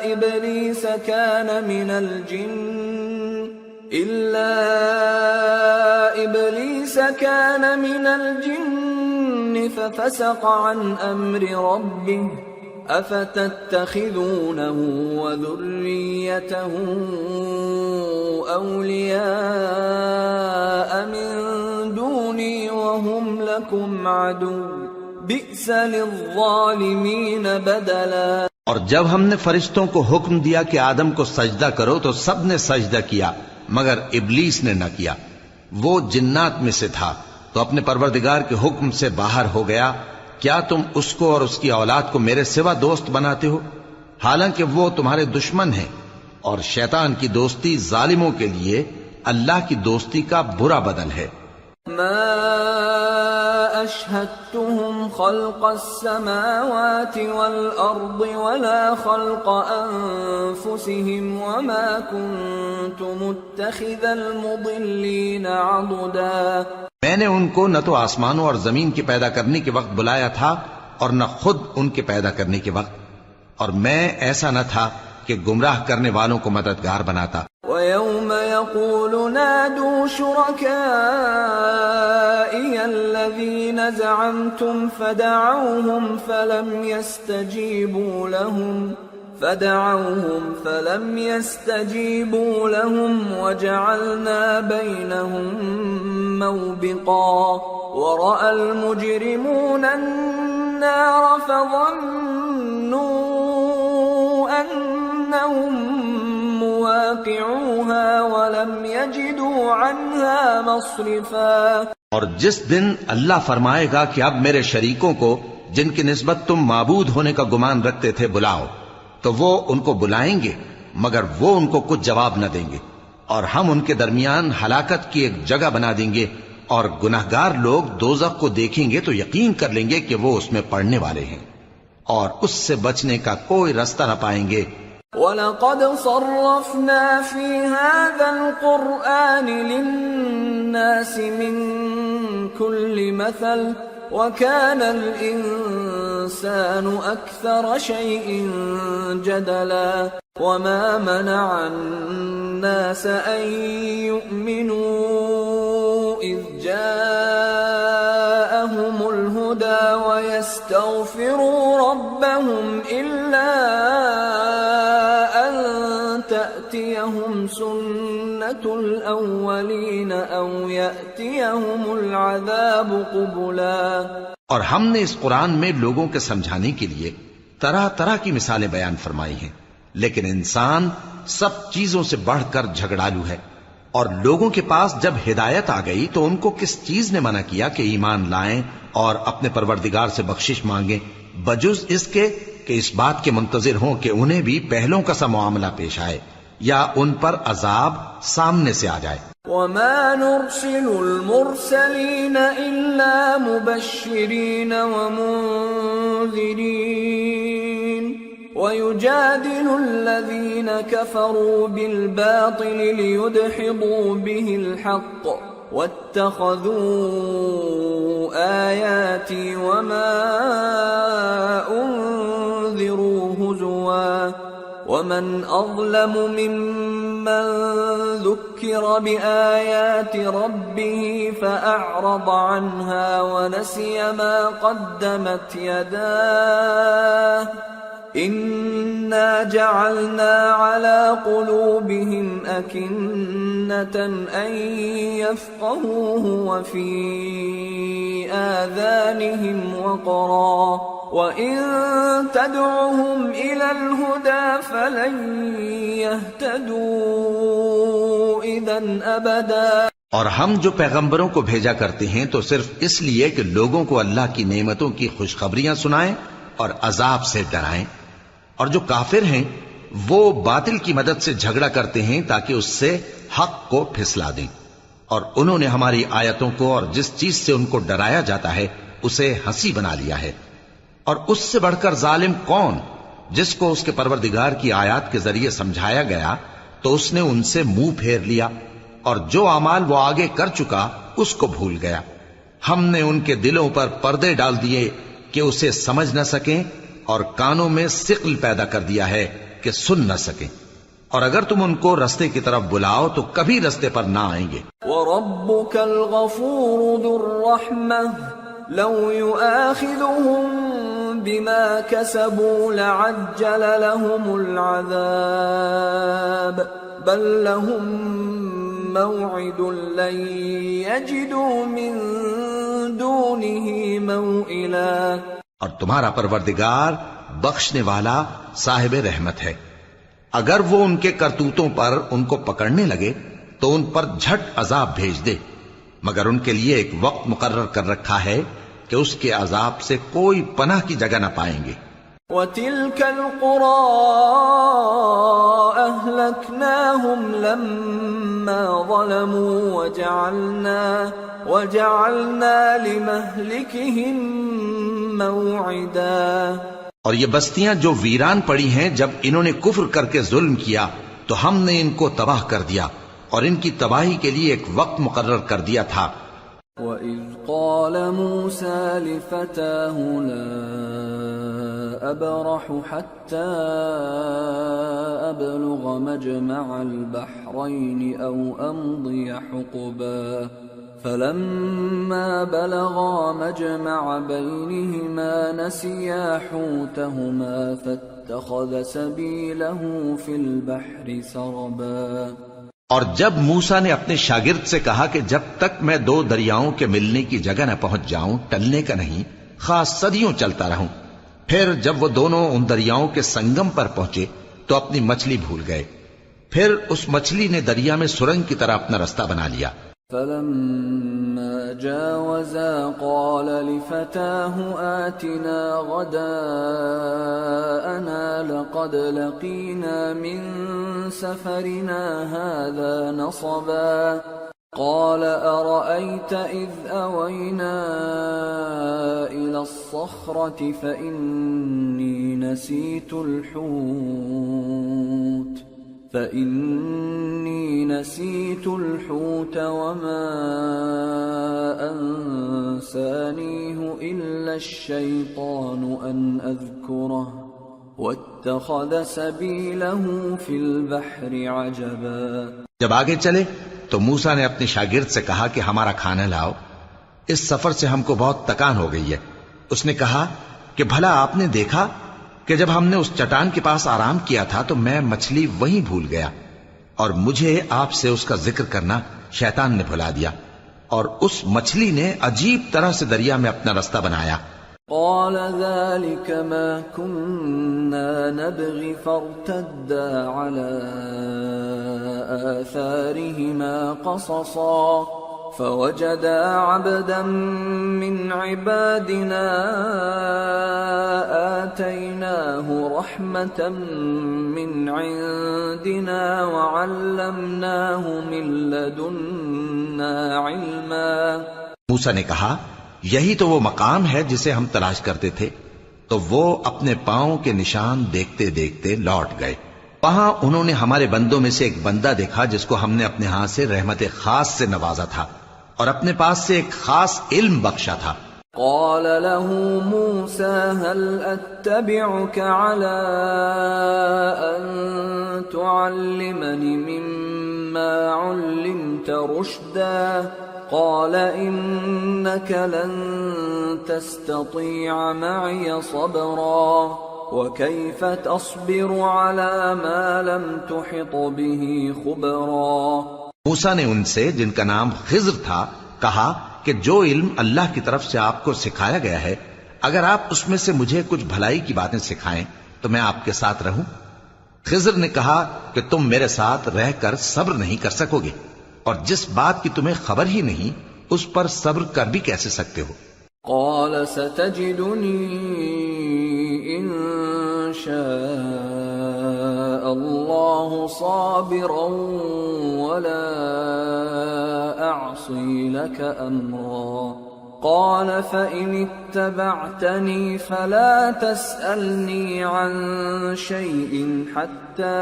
Speaker 3: إِبْلِيسَ كَانَ مِنَ الْجِنِّ فَفَسَقَ عَنْ أَمْرِ رَبِّهِ أَفَتَتَّخِذُونَهُ وَذُرِّيَّتَهُ أَوْلِيَاءَ مِن دُونِي وَهُمْ لَكُمْ عَدُوٌّ بِئْسَ لِلظَّالِمِينَ بَدَلًا۔
Speaker 1: اور جب ہم نے فرشتوں کو حکم دیا کہ آدم کو سجدہ کرو تو سب نے سجدہ کیا مگر ابلیس نے نہ کیا، وہ جنات میں سے تھا تو اپنے پروردگار کے حکم سے باہر ہو گیا۔ کیا تم اس کو اور اس کی اولاد کو میرے سوا دوست بناتے ہو، حالانکہ وہ تمہارے دشمن ہیں، اور شیطان کی دوستی ظالموں کے لیے اللہ کی دوستی کا برا بدل ہے۔
Speaker 3: ما أشهدتهم خلق السماوات والأرض ولا خلق أنفسهم وما كنت متخذ المضلين عضدا۔
Speaker 1: میں نے ان کو نہ تو آسمانوں اور زمین کے پیدا کرنے کے وقت بلایا تھا اور نہ خود ان کے پیدا کرنے کے وقت، اور میں ایسا نہ تھا کہ گمراہ کرنے والوں کو مددگار بناتا۔
Speaker 3: وَيَوْمَ يَقُولُ نَادُوا شُرَكَائِيَ الَّذِينَ زَعَمْتُمْ فَدَعَوْهُمْ فَلَمْ يَسْتَجِيبُوا لَهُمْ وَجَعَلْنَا بَيْنَهُمْ مَوْبِقًا وَرَأَى الْمُجْرِمُونَ النَّارَ فَظَنُّوا أَنَّهُمْ مواقعوها ولم يجدوا عنها مصرفا۔
Speaker 1: اور جس دن اللہ فرمائے گا کہ اب میرے شریکوں کو جن کی نسبت تم معبود ہونے کا گمان رکھتے تھے بلاؤ، تو وہ ان کو بلائیں گے مگر وہ ان کو کچھ جواب نہ دیں گے، اور ہم ان کے درمیان ہلاکت کی ایک جگہ بنا دیں گے، اور گناہگار لوگ دوزخ کو دیکھیں گے تو یقین کر لیں گے کہ وہ اس میں پڑنے والے ہیں، اور اس سے بچنے کا کوئی رستہ نہ پائیں گے۔
Speaker 3: وَلَقَدْ صَرَّفْنَا فِي هَذَا الْقُرْآنِ لِلنَّاسِ مِنْ كُلِّ مَثَلٍ وَكَانَ الْإِنسَانُ أَكْثَرَ شَيْءٍ جَدَلًا وَمَا مَنَعَ النَّاسَ أَن يُؤْمِنُوا إِذْ جَاءَهُمُ الْهُدَى وَيَسْتَغْفِرُوا رَبَّهُمْ إِلَّا أَن تأتيهم سنة الأولين أو يأتيهم العذاب قبلا۔
Speaker 1: اور ہم نے اس قرآن میں لوگوں کے سمجھانے کے لیے طرح طرح کی مثالیں بیان فرمائی ہیں، لیکن انسان سب چیزوں سے بڑھ کر جھگڑالو ہے، اور لوگوں کے پاس جب ہدایت آ گئی تو ان کو کس چیز نے منع کیا کہ ایمان لائیں اور اپنے پروردگار سے بخشش مانگیں، بجز اس کے کہ اس بات کے منتظر ہوں کہ انہیں بھی پہلوں کا سا معاملہ پیش آئے یا ان پر عذاب سامنے سے آ جائے۔
Speaker 3: وما نرسل المرسلين إلا مبشرين ومنذرين ويجادل الذين كفروا بالباطل ليدحضوا به الحق واتخذوا آياتي وما أنذروا هزوا ومن أظلم ممن ذكر بآيات ربه فأعرض عنها ونسي ما قدمت يداه إنا جعلنا على قلوبهم أكنة أن يفقهوه وفي آذانهم وقرا وإن تدعهم إلى الهدى فلن يهتدوا إذا أبدا۔
Speaker 1: اور ہم جو پیغمبروں کو بھیجا کرتے ہیں تو صرف اس لیے کہ لوگوں کو اللہ کی نعمتوں کی خوشخبریاں سنائیں اور عذاب سے ڈرائیں، اور جو کافر ہیں وہ باطل کی مدد سے جھگڑا کرتے ہیں تاکہ اس سے حق کو پھسلا دیں، اور انہوں نے ہماری آیتوں کو اور جس چیز سے ان کو ڈرایا جاتا ہے اسے ہنسی بنا لیا ہے۔ اور اس سے بڑھ کر ظالم کون جس کو اس کے پروردگار کی آیات کے ذریعے سمجھایا گیا تو اس نے ان سے منہ پھیر لیا، اور جو اعمال وہ آگے کر چکا اس کو بھول گیا۔ ہم نے ان کے دلوں پر پردے ڈال دیے کہ اسے سمجھ نہ سکیں، اور کانوں میں ثقل پیدا کر دیا ہے کہ سن نہ سکیں، اور اگر تم ان کو رستے کی طرف بلاؤ تو کبھی رستے پر نہ آئیں گے۔
Speaker 3: وَرَبُّكَ الْغَفُورُ ذُو الرَّحْمَةِ لَوْ يُؤَاخِذُهُم بِمَا كَسَبُوا لَعَجَّلَ لَهُمُ الْعَذَابَ بَل لَّهُم مَّوْعِدٌ لَّن يَجِدُوا مِن دُونِهِ مَوْئِلًا۔
Speaker 1: اور تمہارا پروردگار بخشنے والا صاحب رحمت ہے، اگر وہ ان کے کرتوتوں پر ان کو پکڑنے لگے تو ان پر جھٹ عذاب بھیج دے، مگر ان کے لیے ایک وقت مقرر کر رکھا ہے کہ اس کے عذاب سے کوئی پناہ کی جگہ نہ پائیں گے۔
Speaker 3: وَتِلْكَ الْقُرَىٰ أَهْلَكْنَاهُمْ لَمَّا ظَلَمُوا وَجَعَلْنَا لِمَهْلِكِهِمْ موعدا۔
Speaker 1: اور یہ بستیاں جو ویران پڑی ہیں جب انہوں نے کفر کر کے ظلم کیا تو ہم نے ان کو تباہ کر دیا اور ان کی تباہی کے لیے ایک وقت مقرر کر دیا تھا۔
Speaker 3: وَإِذْ قَالَ مُوسَى لِفَتَاهُ لَا أَبْرَحُ حَتَّى أَبْلُغَ مَجْمَعَ الْبَحْرَيْنِ أَوْ أَمْضِيَ حُقُبًا فَلَمَّا بَلَغَا مَجْمَعَ بَيْنِهِمَا نَسِيَا حُوتَهُمَا فَاتَّخَذَ سَبِيلَهُ فِي الْبَحْرِ سَرَبًا۔
Speaker 1: اور جب موسیٰ نے اپنے شاگرد سے کہا کہ جب تک میں دو دریاؤں کے ملنے کی جگہ نہ پہنچ جاؤں ٹلنے کا نہیں، خاص صدیوں چلتا رہوں، پھر جب وہ دونوں ان دریاؤں کے سنگم پر پہنچے تو اپنی مچھلی بھول گئے، پھر اس مچھلی نے دریا میں سرنگ کی طرح اپنا رستہ بنا لیا۔
Speaker 3: فَلَمَّا جَاوَزَا قَالَ لِفَتَاهُ آتِنَا غَدَاءَنَا لَقَدْ لَقِينَا مِن سَفَرِنَا هَذَا نَصَبًا قَالَ أَرَأَيْتَ إِذْ أَوَيْنَا إِلَى الصَّخْرَةِ فَإِنِّي نسيت الحوت وما أنسانيه إلا الشيطان أن أذكره واتخذ سبيله في البحر عجبا۔
Speaker 1: جب آگے چلے تو موسیٰ نے اپنے شاگرد سے کہا کہ ہمارا کھانا لاؤ، اس سفر سے ہم کو بہت تکان ہو گئی ہے۔ اس نے کہا کہ بھلا آپ نے دیکھا کہ جب ہم نے اس چٹان کے پاس آرام کیا تھا تو میں مچھلی وہیں بھول گیا، اور مجھے آپ سے اس کا ذکر کرنا شیطان نے بھلا دیا، اور اس مچھلی نے عجیب طرح سے دریا میں اپنا رستہ بنایا۔
Speaker 3: قال ذلك ما كنا نبغي فارتدا على آثارهما قصصا فوجدا عبدا من عبادنا آتيناه رحمة من عندنا وعلمناه من لدنا علما۔
Speaker 1: موسیٰ نے کہا یہی تو وہ مقام ہے جسے ہم تلاش کرتے تھے، تو وہ اپنے پاؤں کے نشان دیکھتے دیکھتے لوٹ گئے۔ وہاں انہوں نے ہمارے بندوں میں سے ایک بندہ دیکھا جس کو ہم نے اپنے ہاں سے رحمت خاص سے نوازا تھا اور اپنے پاس سے ایک خاص علم بخشا تھا۔
Speaker 3: قال له موسى هل أتبعك على أن تعلمني مما علمت رشدا قال إنك لن تستطيع معي صبرا وكيف تصبر على ما لم تحط به خبرا۔
Speaker 1: موسیٰ نے ان سے جن کا نام خضر تھا کہا کہ جو علم اللہ کی طرف سے آپ کو سکھایا گیا ہے، اگر آپ اس میں سے مجھے کچھ بھلائی کی باتیں سکھائیں تو میں آپ کے ساتھ رہوں۔ خضر نے کہا کہ تم میرے ساتھ رہ کر صبر نہیں کر سکو گے، اور جس بات کی تمہیں خبر ہی نہیں اس پر صبر کر بھی کیسے سکتے ہو؟
Speaker 3: قال ستجدني إن شاء الله صابرا ولا أعصي لك أمرا قال فإن اتبعتني فلا تسألني عن شيء حتى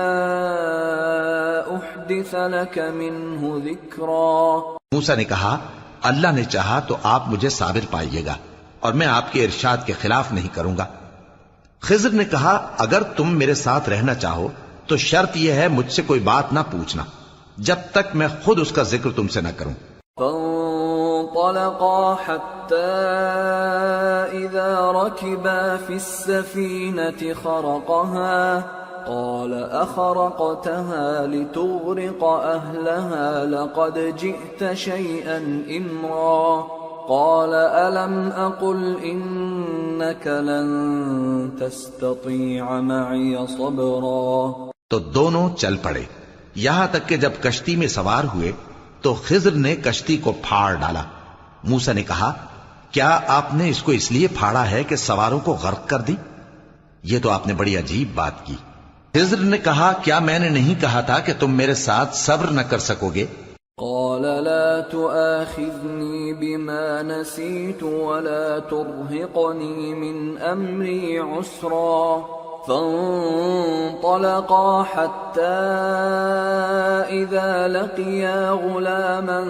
Speaker 3: أحدث لك منه ذكرا۔
Speaker 1: موسیٰ نے کہا اللہ نے چاہا تو آپ مجھے صابر پائیے گا اور میں آپ کے ارشاد کے خلاف نہیں کروں گا۔ خضر نے کہا اگر تم میرے ساتھ رہنا چاہو تو شرط یہ ہے مجھ سے کوئی بات نہ پوچھنا جب تک میں خود اس کا ذکر تم سے نہ کروں۔
Speaker 3: فانطلقا حتى إذا ركبا في السفينة خرقها قال أخرقتها لتغرق أهلها لقد جئت شيئا إمرا قال ألم أقل إنك لن تستطيع معي صبرا۔
Speaker 1: تو دونوں چل پڑے یہاں تک کہ جب کشتی میں سوار ہوئے تو خضر نے کشتی کو پھاڑ ڈالا۔ موسیٰ نے کہا کیا آپ نے اس کو اس لیے پھاڑا ہے کہ سواروں کو غرق کر دی؟ یہ تو آپ نے بڑی عجیب بات کی۔ خضر نے کہا کیا میں نے نہیں کہا تھا کہ تم میرے ساتھ صبر نہ کر سکو گے؟
Speaker 3: قال لا تؤاخذني بما نسيت ولا ترهقني من أمري عسرا فانطلقا حتى إذا لقيا غلاما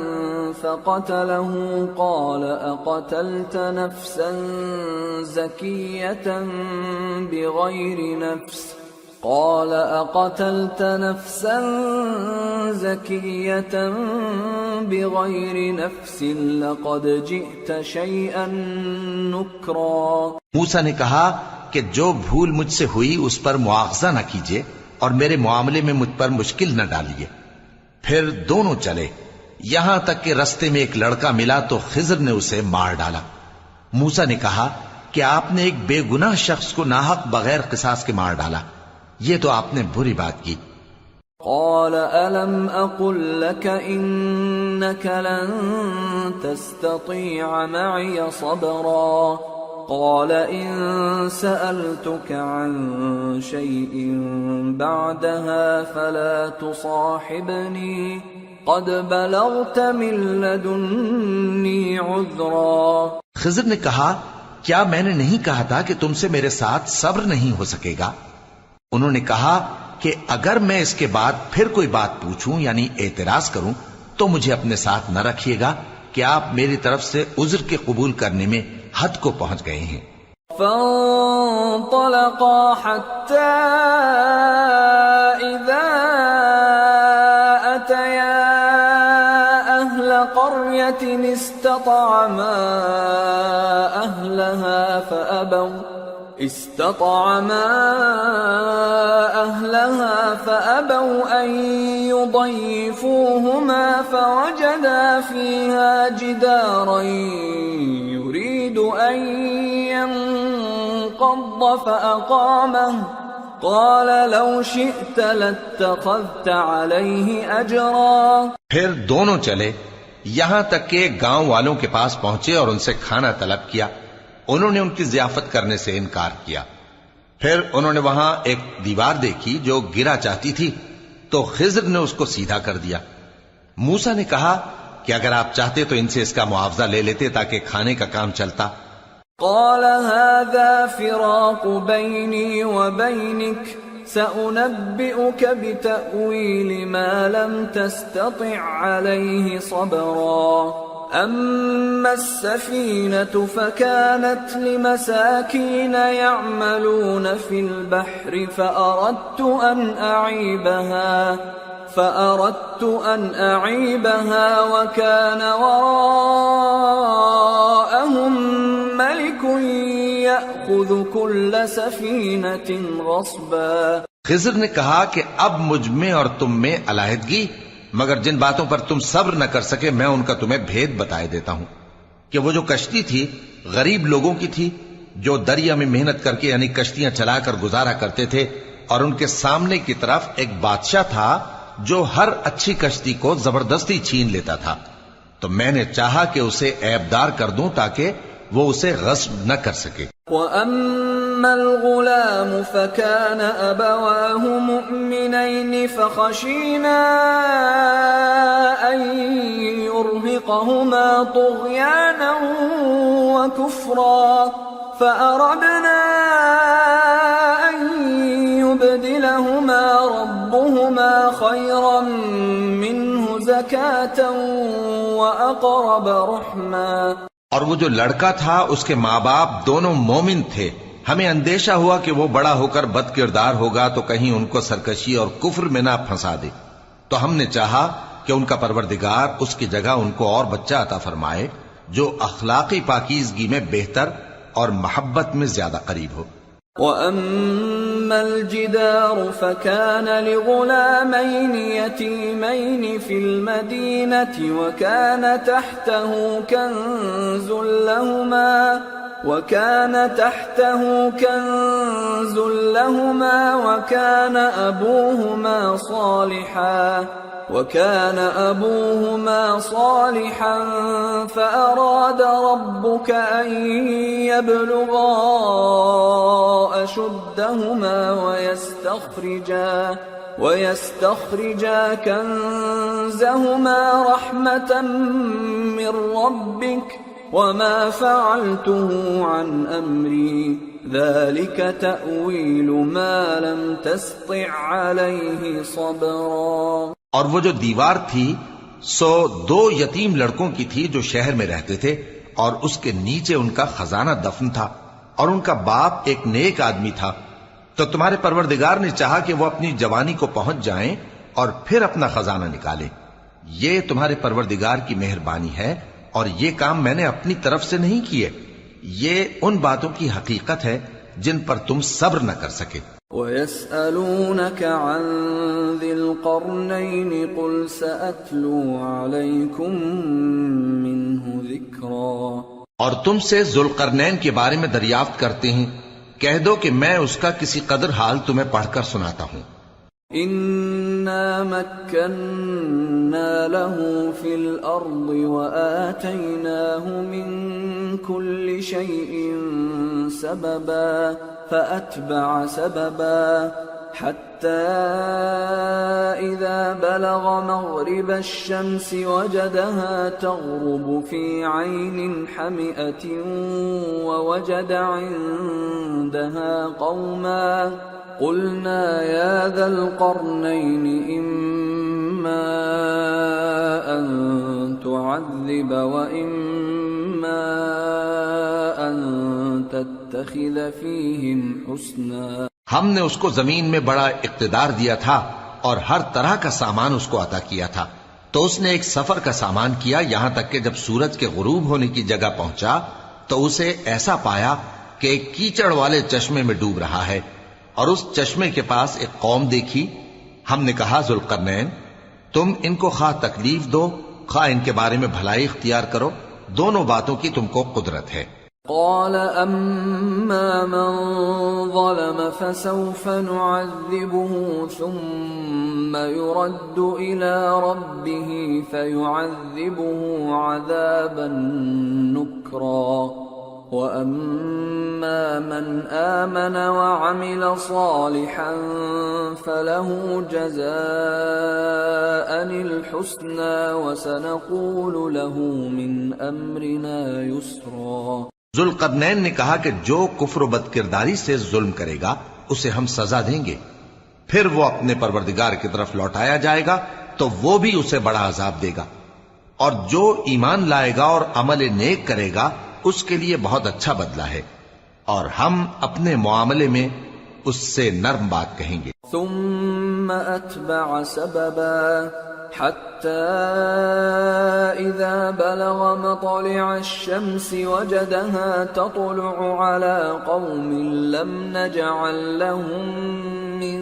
Speaker 3: فقتله قال أقتلت نفسا زكية بغير نفس قال أقتلت نفسا زكية بغير نفس لقد جئت شيئا نكرا۔
Speaker 1: موسیٰ نے کہا کہ جو بھول مجھ سے ہوئی اس پر مواخذہ نہ کیجیے اور میرے معاملے میں مجھ پر مشکل نہ ڈالیے۔ پھر دونوں چلے یہاں تک کہ رستے میں ایک لڑکا ملا تو خضر نے اسے مار ڈالا۔ موسیٰ نے کہا کہ آپ نے ایک بے گناہ شخص کو ناحق بغیر قصاص کے مار ڈالا، یہ تو آپ نے بری بات کی۔
Speaker 3: قال ألم أقل لك إنك لن تستطيع معي صبرا قال إن سألتك عن شيء بعدها فلا تصاحبني قد بلغت من لدني عذرا۔
Speaker 1: خضر نے کہا کیا میں نے نہیں کہا تھا کہ تم سے میرے ساتھ صبر نہیں ہو سکے گا؟ انہوں نے کہا کہ اگر میں اس کے بعد پھر کوئی بات پوچھوں یعنی اعتراض کروں تو مجھے اپنے ساتھ نہ رکھیے گا کہ آپ میری طرف سے عذر کے قبول کرنے میں حد کو پہنچ گئے ہیں۔
Speaker 3: فانطلقا حتى إذا أتيا أهل قرية استطعما أهلها استطعما أهلها فأبوا أن يضيفوهما فوجدا فيها جدارا يريد أن ينقض فأقامه قال لو شئت لاتخذت عليه أجرا.
Speaker 1: پھر دونوں چلے یہاں تک کہ گاؤں والوں کے پاس پہنچے اور ان سے کھانا طلب کیا. انہوں نے ان کی ضیافت کرنے سے انکار کیا. پھر انہوں نے وہاں ایک دیوار دیکھی جو گرا چاہتی تھی تو خضر نے اس کو سیدھا کر دیا. موسیٰ نے کہا کہ اگر آپ چاہتے تو ان سے اس کا معاوضہ لے لیتے تاکہ کھانے کا کام چلتا.
Speaker 3: قال هذا فراق بيني وبينك سأنبئك بتأويل ما لم تستطع عليه صبرا. أما السفينة فكانت لمساكين يعملون في البحر فأردت أن أعيبها وكان وراءهم ملك يأخذ كل سفينة غصبا.
Speaker 1: خضر نے کہا کہ اب مجھ میں اور تم میں علیحدگی، مگر جن باتوں پر تم صبر نہ کر سکے میں ان کا تمہیں بھید بتائے دیتا ہوں کہ وہ جو کشتی تھی غریب لوگوں کی تھی جو دریا میں محنت کر کے یعنی کشتیاں چلا کر گزارا کرتے تھے، اور ان کے سامنے کی طرف ایک بادشاہ تھا جو ہر اچھی کشتی کو زبردستی چھین لیتا تھا. تو میں نے چاہا کہ اسے عیبدار کر دوں تاکہ وہ اسے غصب نہ کر سکے.
Speaker 3: وَأَمَّا الْغُلَامُ فَكَانَ أَبَوَاهُ مُؤْمِنَيْنِ فَخَشِينَا أَن يُرْهِقَهُمَا طُغْيَانًا وَكُفْرًا فَأَرَدْنَا أَن يُبْدِلَهُمَا رَبُّهُمَا خَيْرًا مِّنْهُ زَكَاةً وَأَقْرَبَ رُحْمًا.
Speaker 1: اور وہ جو لڑکا تھا اس کے ماں باپ دونوں مومن تھے. ہمیں اندیشہ ہوا کہ وہ بڑا ہو کر بد کردار ہوگا تو کہیں ان کو سرکشی اور کفر میں نہ پھنسا دے. تو ہم نے چاہا کہ ان کا پروردگار اس کی جگہ ان کو اور بچہ عطا فرمائے جو اخلاقی پاکیزگی میں بہتر اور محبت میں زیادہ قریب ہو.
Speaker 3: وَأَمَّا الْجِدَارُ فَكَانَ لِغُلَامَيْنِ يَتِيمَيْنِ فِي الْمَدِينَةِ وَكَانَ تَحْتَهُ كَنْزٌ لَهُمَا وَكَانَ أَبُوهُمَا صَالِحًا فَأَرَادَ رَبُّكَ أَن يَبْلُغَا أَشُدَّهُمَا وَيَسْتَخْرِجَا كَنزَهُمَا رَحْمَةً مِّن رَّبِّكَ وَمَا فَعَلْتُهُ عَنْ أَمْرِي ذَلِكَ تَأْوِيلُ مَا لَمْ تَسْطِع عَلَيْهِ صَبْرًا.
Speaker 1: اور وہ جو دیوار تھی سو 2 یتیم لڑکوں کی تھی جو شہر میں رہتے تھے، اور اس کے نیچے ان کا خزانہ دفن تھا، اور ان کا باپ ایک نیک آدمی تھا. تو تمہارے پروردگار نے چاہا کہ وہ اپنی جوانی کو پہنچ جائیں اور پھر اپنا خزانہ نکالیں. یہ تمہارے پروردگار کی مہربانی ہے، اور یہ کام میں نے اپنی طرف سے نہیں کیے. یہ ان باتوں کی حقیقت ہے جن پر تم صبر نہ کر سکے.
Speaker 3: وَيَسْأَلُونَكَ عَنْ ذِي الْقَرْنَيْنِ قُلْ سَأَتْلُو عَلَيْكُمْ مِنْهُ ذِكْرًا.
Speaker 1: اور تم سے ذوالقرنین کے بارے میں دریافت کرتے ہیں، کہہ دو کہ میں اس کا کسی قدر حال تمہیں پڑھ کر سناتا ہوں.
Speaker 3: إِنَّا مَكَّنَّا لَهُ فِي الْأَرْضِ وَآتَيْنَاهُ مِنْ كُلِّ شَيْءٍ سَبَبًا فَأَتْبَعَ سَبَبًا حَتَّى إِذَا بَلَغَ مَغْرِبَ الشَّمْسِ وَجَدَهَا تَغْرُبُ فِي عَيْنٍ حَمِئَةٍ وَوَجَدَ عِندَهَا قَوْمًا قُلْنَا يَا ذَا الْقَرْنَيْنِ إِمَّا أَن تُعَذِّبَ وَإِمَّا أَن تَتَّخِذَ فِيهِمْ حُسْنًا.
Speaker 1: ہم نے اس کو زمین میں بڑا اقتدار دیا تھا اور ہر طرح کا سامان اس کو عطا کیا تھا. تو اس نے ایک سفر کا سامان کیا یہاں تک کہ جب سورج کے غروب ہونے کی جگہ پہنچا تو اسے ایسا پایا کہ ایک کیچڑ والے چشمے میں ڈوب رہا ہے، اور اس چشمے کے پاس ایک قوم دیکھی. ہم نے کہا ذوالقرنین تم ان کو خواہ تکلیف دو خواہ ان کے بارے میں بھلائی اختیار کرو، دونوں باتوں کی تم کو قدرت ہے.
Speaker 3: قال أما من ظلم فسوف نعذبه ثم يرد إلى ربه فيعذبه عذابا نكرا وأما من آمن وعمل صالحا فله جزاء الحسنى وسنقول له من أمرنا يسرا.
Speaker 1: ذوالقرنین نے کہا کہ جو کفر و بد کرداری سے ظلم کرے گا اسے ہم سزا دیں گے، پھر وہ اپنے پروردگار کی طرف لوٹایا جائے گا تو وہ بھی اسے بڑا عذاب دے گا، اور جو ایمان لائے گا اور عمل نیک کرے گا اس کے لیے بہت اچھا بدلہ ہے، اور ہم اپنے معاملے میں اس سے نرم بات کہیں گے.
Speaker 3: ثم أتبع سببا حتى إذا بلغ مطلع الشمس وجدها تطلع على قوم لم نجعل لهم من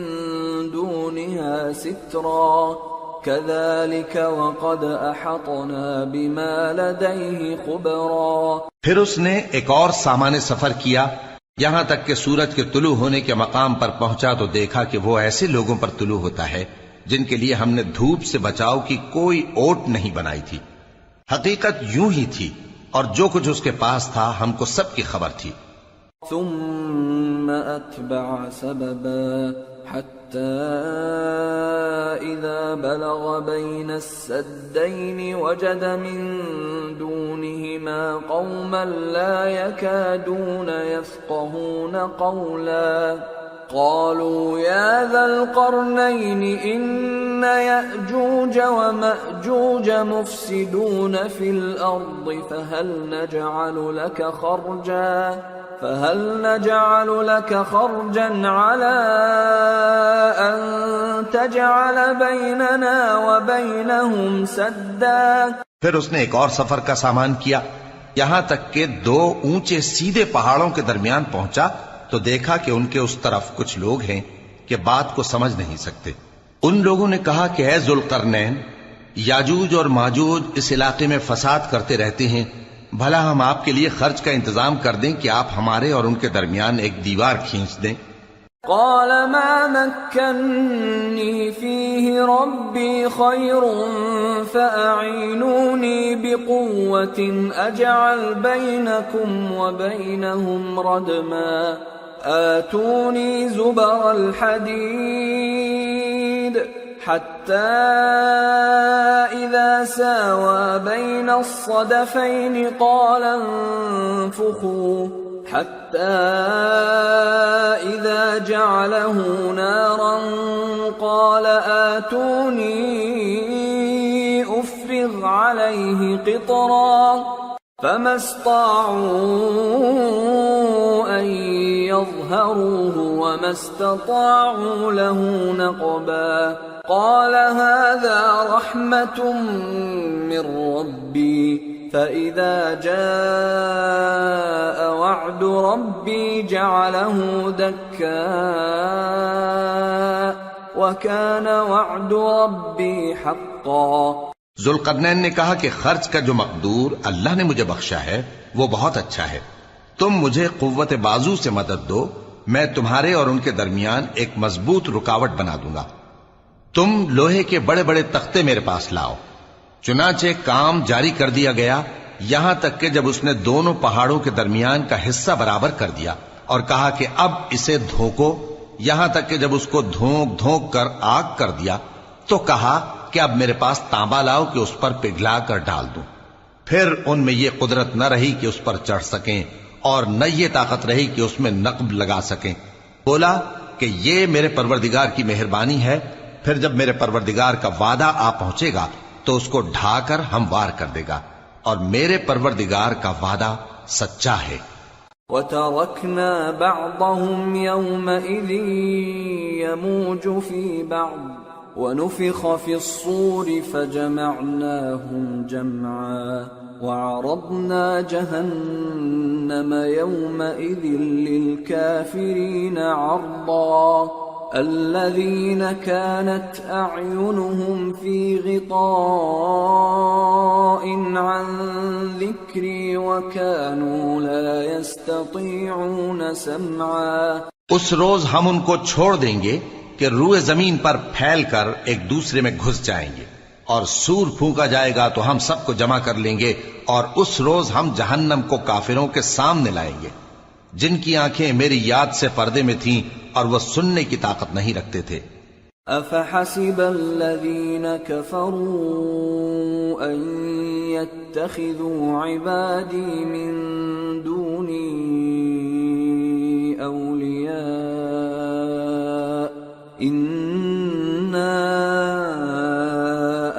Speaker 3: دونها سترا كذلك وقد أحطنا بما لديه خبرا.
Speaker 1: پھر اس نے ایک اور سامان سفر کیا یہاں تک کہ سورج کے طلوع ہونے کے مقام پر پہنچا تو دیکھا کہ وہ ایسے لوگوں پر طلوع ہوتا ہے جن کے لیے ہم نے دھوپ سے بچاؤ کی کوئی اوٹ نہیں بنائی تھی. حقیقت یوں ہی تھی اور جو کچھ اس کے پاس تھا ہم کو سب کی خبر تھی.
Speaker 3: ثم أتبع سببا حتى إذا بلغ بين السدين وجد من دونهما قوما لا يكادون يفقهون قولا قالوا يا ذا القرنين إن يأجوج ومأجوج مفسدون في الأرض فهل نجعل لك خرجا على أن تجعل بيننا وبينهم سدا.
Speaker 1: پھر اس نے ایک اور سفر کا سامان کیا یہاں تک کہ دو اونچے سیدھے پہاڑوں کے درمیان پہنچا تو دیکھا کہ ان کے اس طرف کچھ لوگ ہیں کہ بات کو سمجھ نہیں سکتے. ان لوگوں نے کہا کہ اے ذوالقرنین یاجوج اور ماجوج اس علاقے میں فساد کرتے رہتے ہیں، بھلا ہم آپ کے لیے خرچ کا انتظام کر دیں کہ آپ ہمارے اور ان کے درمیان ایک دیوار کھینچ دیں.
Speaker 3: قال ما مكنني فيه ربي خير فأعينوني بقوة أجعل بينكم وبينهم ردما آتوني زبر الحديد حتى إذا ساوى بين الصدفين قال انفخوا حتى إذا جعله نارا قال آتوني أفرغ عليه قطرا فما استطاعوا أن يظهروه وما استطاعوا له نقبا. قال هذا رحمة من ربي فإذا جاء وعد ربي جعله دكا وكان وعد ربي حقا.
Speaker 1: ذوالقرنین نے کہا کہ خرچ کا جو مقدور اللہ نے مجھے بخشا ہے وہ بہت اچھا ہے، تم مجھے قوت بازو سے مدد دو، میں تمہارے اور ان کے درمیان ایک مضبوط رکاوٹ بنا دوں گا. تم لوہے کے بڑے بڑے تختے میرے پاس لاؤ. چنانچہ کام جاری کر دیا گیا یہاں تک کہ جب اس نے دونوں پہاڑوں کے درمیان کا حصہ برابر کر دیا اور کہا کہ اب اسے دھوکو، یہاں تک کہ جب اس کو دھونک دھونک کر آگ کر دیا تو کہا کہ اب میرے پاس تانبا لاؤ کہ اس پر پگھلا کر ڈال دوں. پھر ان میں یہ قدرت نہ رہی کہ اس پر چڑھ سکیں اور نہ یہ طاقت رہی کہ اس میں نقب لگا سکیں. بولا کہ یہ میرے پروردگار کی مہربانی ہے، پھر جب میرے پروردگار کا وعدہ آ پہنچے گا تو اس کو ڈھا کر ہموار کر دے گا، اور میرے پروردگار کا وعدہ سچا ہے.
Speaker 3: وَتَرَكْنَا بَعْضَهُمْ يَوْمَئِذٍ يَمُوجُ فِي بَعْضٍ ونفخ في الصور فجمعناهم جمعا وعرضنا جهنم يومئذ للكافرين عرضا الذين كانت أعينهم في غطاء عن ذكري وكانوا لا يستطيعون سمعا.
Speaker 1: اس روز ہم ان کو چھوڑ دیں گے کہ روئے زمین پر پھیل کر ایک دوسرے میں گھس جائیں گے، اور سور پھونکا جائے گا تو ہم سب کو جمع کر لیں گے، اور اس روز ہم جہنم کو کافروں کے سامنے لائیں گے جن کی آنکھیں میری یاد سے پردے میں تھیں اور وہ سننے کی طاقت نہیں رکھتے تھے.
Speaker 3: أفحسب الذين كفروا أن يتخذوا عبادي من دوني أولياء إنا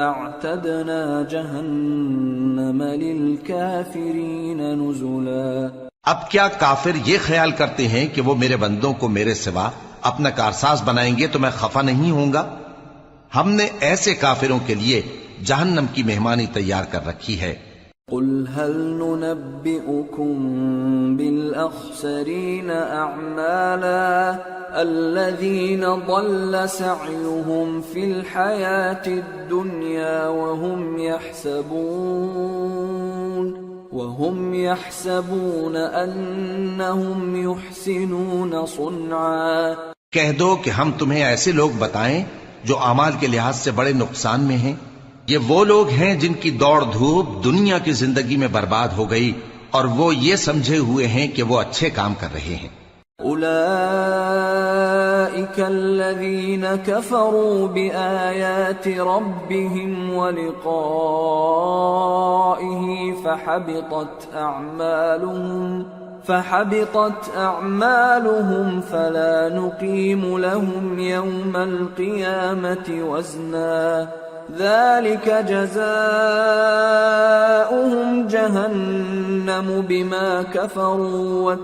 Speaker 3: أعتدنا جهنم للكافرين نزلا.
Speaker 1: اب کیا کافر یہ خیال کرتے ہیں کہ وہ میرے بندوں کو میرے سوا اپنا کارساز بنائیں گے تو میں خفا نہیں ہوں گا؟ ہم نے ایسے کافروں کے لیے جہنم کی مہمانی تیار کر رکھی ہے.
Speaker 3: قل هل ننبئكم بالأخسرين أعمالا الذين ضل سعيهم في الحياة الدنيا وهم يحسبون أنهم يحسنون صنعا.
Speaker 1: کہہ دو کہ ہم تمہیں ایسے لوگ بتائیں جو اعمال کے لحاظ سے بڑے نقصان میں ہیں. یہ وہ لوگ ہیں جن کی دوڑ دھوپ دنیا کی زندگی میں برباد ہو گئی اور وہ یہ سمجھے ہوئے ہیں کہ وہ اچھے کام کر رہے ہیں.
Speaker 3: أولئك الذين كفروا بآيات ربهم ولقائه فحبطت أعمالهم فلا نقيم لهم يوم القيامة وزنا ذلك جزاؤهم جهنم بما كفروا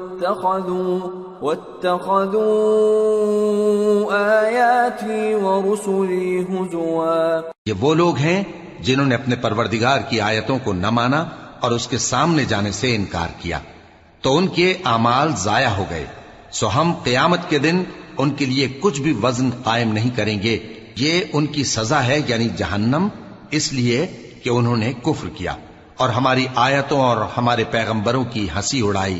Speaker 3: واتخذوا آياتي ورسلي هزوا.
Speaker 1: یہ وہ لوگ ہیں جنہوں نے اپنے پروردگار کی آیتوں کو نہ مانا اور اس کے سامنے جانے سے انکار کیا تو ان کے اعمال ضائع ہو گئے. سو ہم قیامت کے دن ان کے لیے کچھ بھی وزن قائم نہیں کریں گے. یہ ان کی سزا ہے یعنی جہنم، اس لیے کہ انہوں نے کفر کیا اور ہماری آیتوں اور ہمارے پیغمبروں کی ہنسی اڑائی.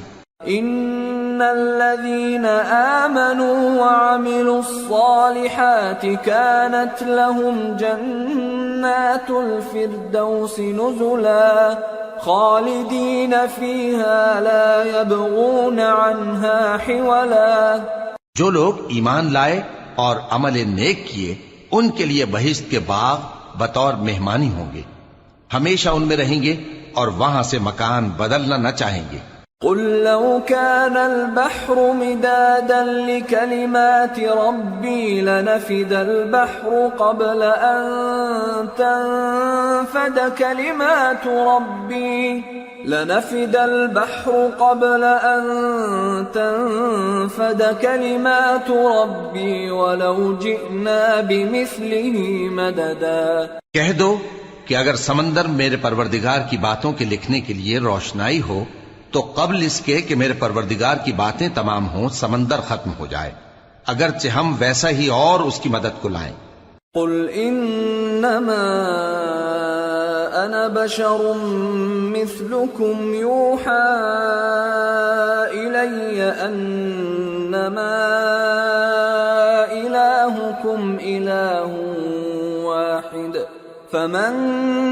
Speaker 3: ان الذين آمنوا وعملوا الصالحات كانت لهم جنات الفردوس نزلا خالدين فيها لا يبغون عنها حولا.
Speaker 1: جو لوگ ایمان لائے اور عمل نیک کیے ان کے لیے بہشت کے باغ بطور مہمانی ہوں گے، ہمیشہ ان میں رہیں گے اور وہاں سے مکان بدلنا نہ چاہیں گے.
Speaker 3: قل لو كان البحر مدادا لكلمات ربي لنفد البحر قبل أن تنفد كلمات ربي ولو جئنا بمثله مددا.
Speaker 1: کہہ دو کہ اگر سمندر میرے پروردگار کی باتوں کے لکھنے کے لیے روشنائی ہو تو قبل اس کے کہ میرے پروردگار کی باتیں تمام ہوں سمندر ختم ہو جائے، اگرچہ ہم ویسا ہی اور اس کی مدد کو لائیں.
Speaker 3: قل انما انا بشر مثلكم يوحى الي انما الهكم اله واحد فمن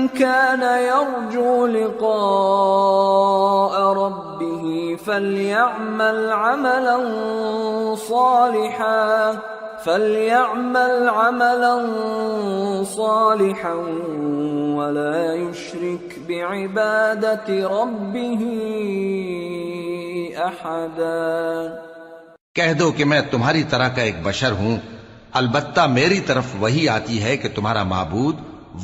Speaker 3: كان يرجو لقاء ربه فليعمل عملا صالحا ولا يشرك بعبادة ربه أحدا.
Speaker 1: کہہ دو کہ میں تمہاری طرح کا ایک بشر ہوں، البتہ میری طرف وہی آتی ہے کہ تمہارا معبود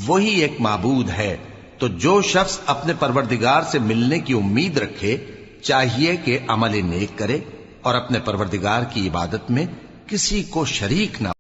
Speaker 1: وہی ایک معبود ہے. تو جو شخص اپنے پروردگار سے ملنے کی امید رکھے چاہیے کہ عمل نیک کرے اور اپنے پروردگار کی عبادت میں کسی کو شریک نہ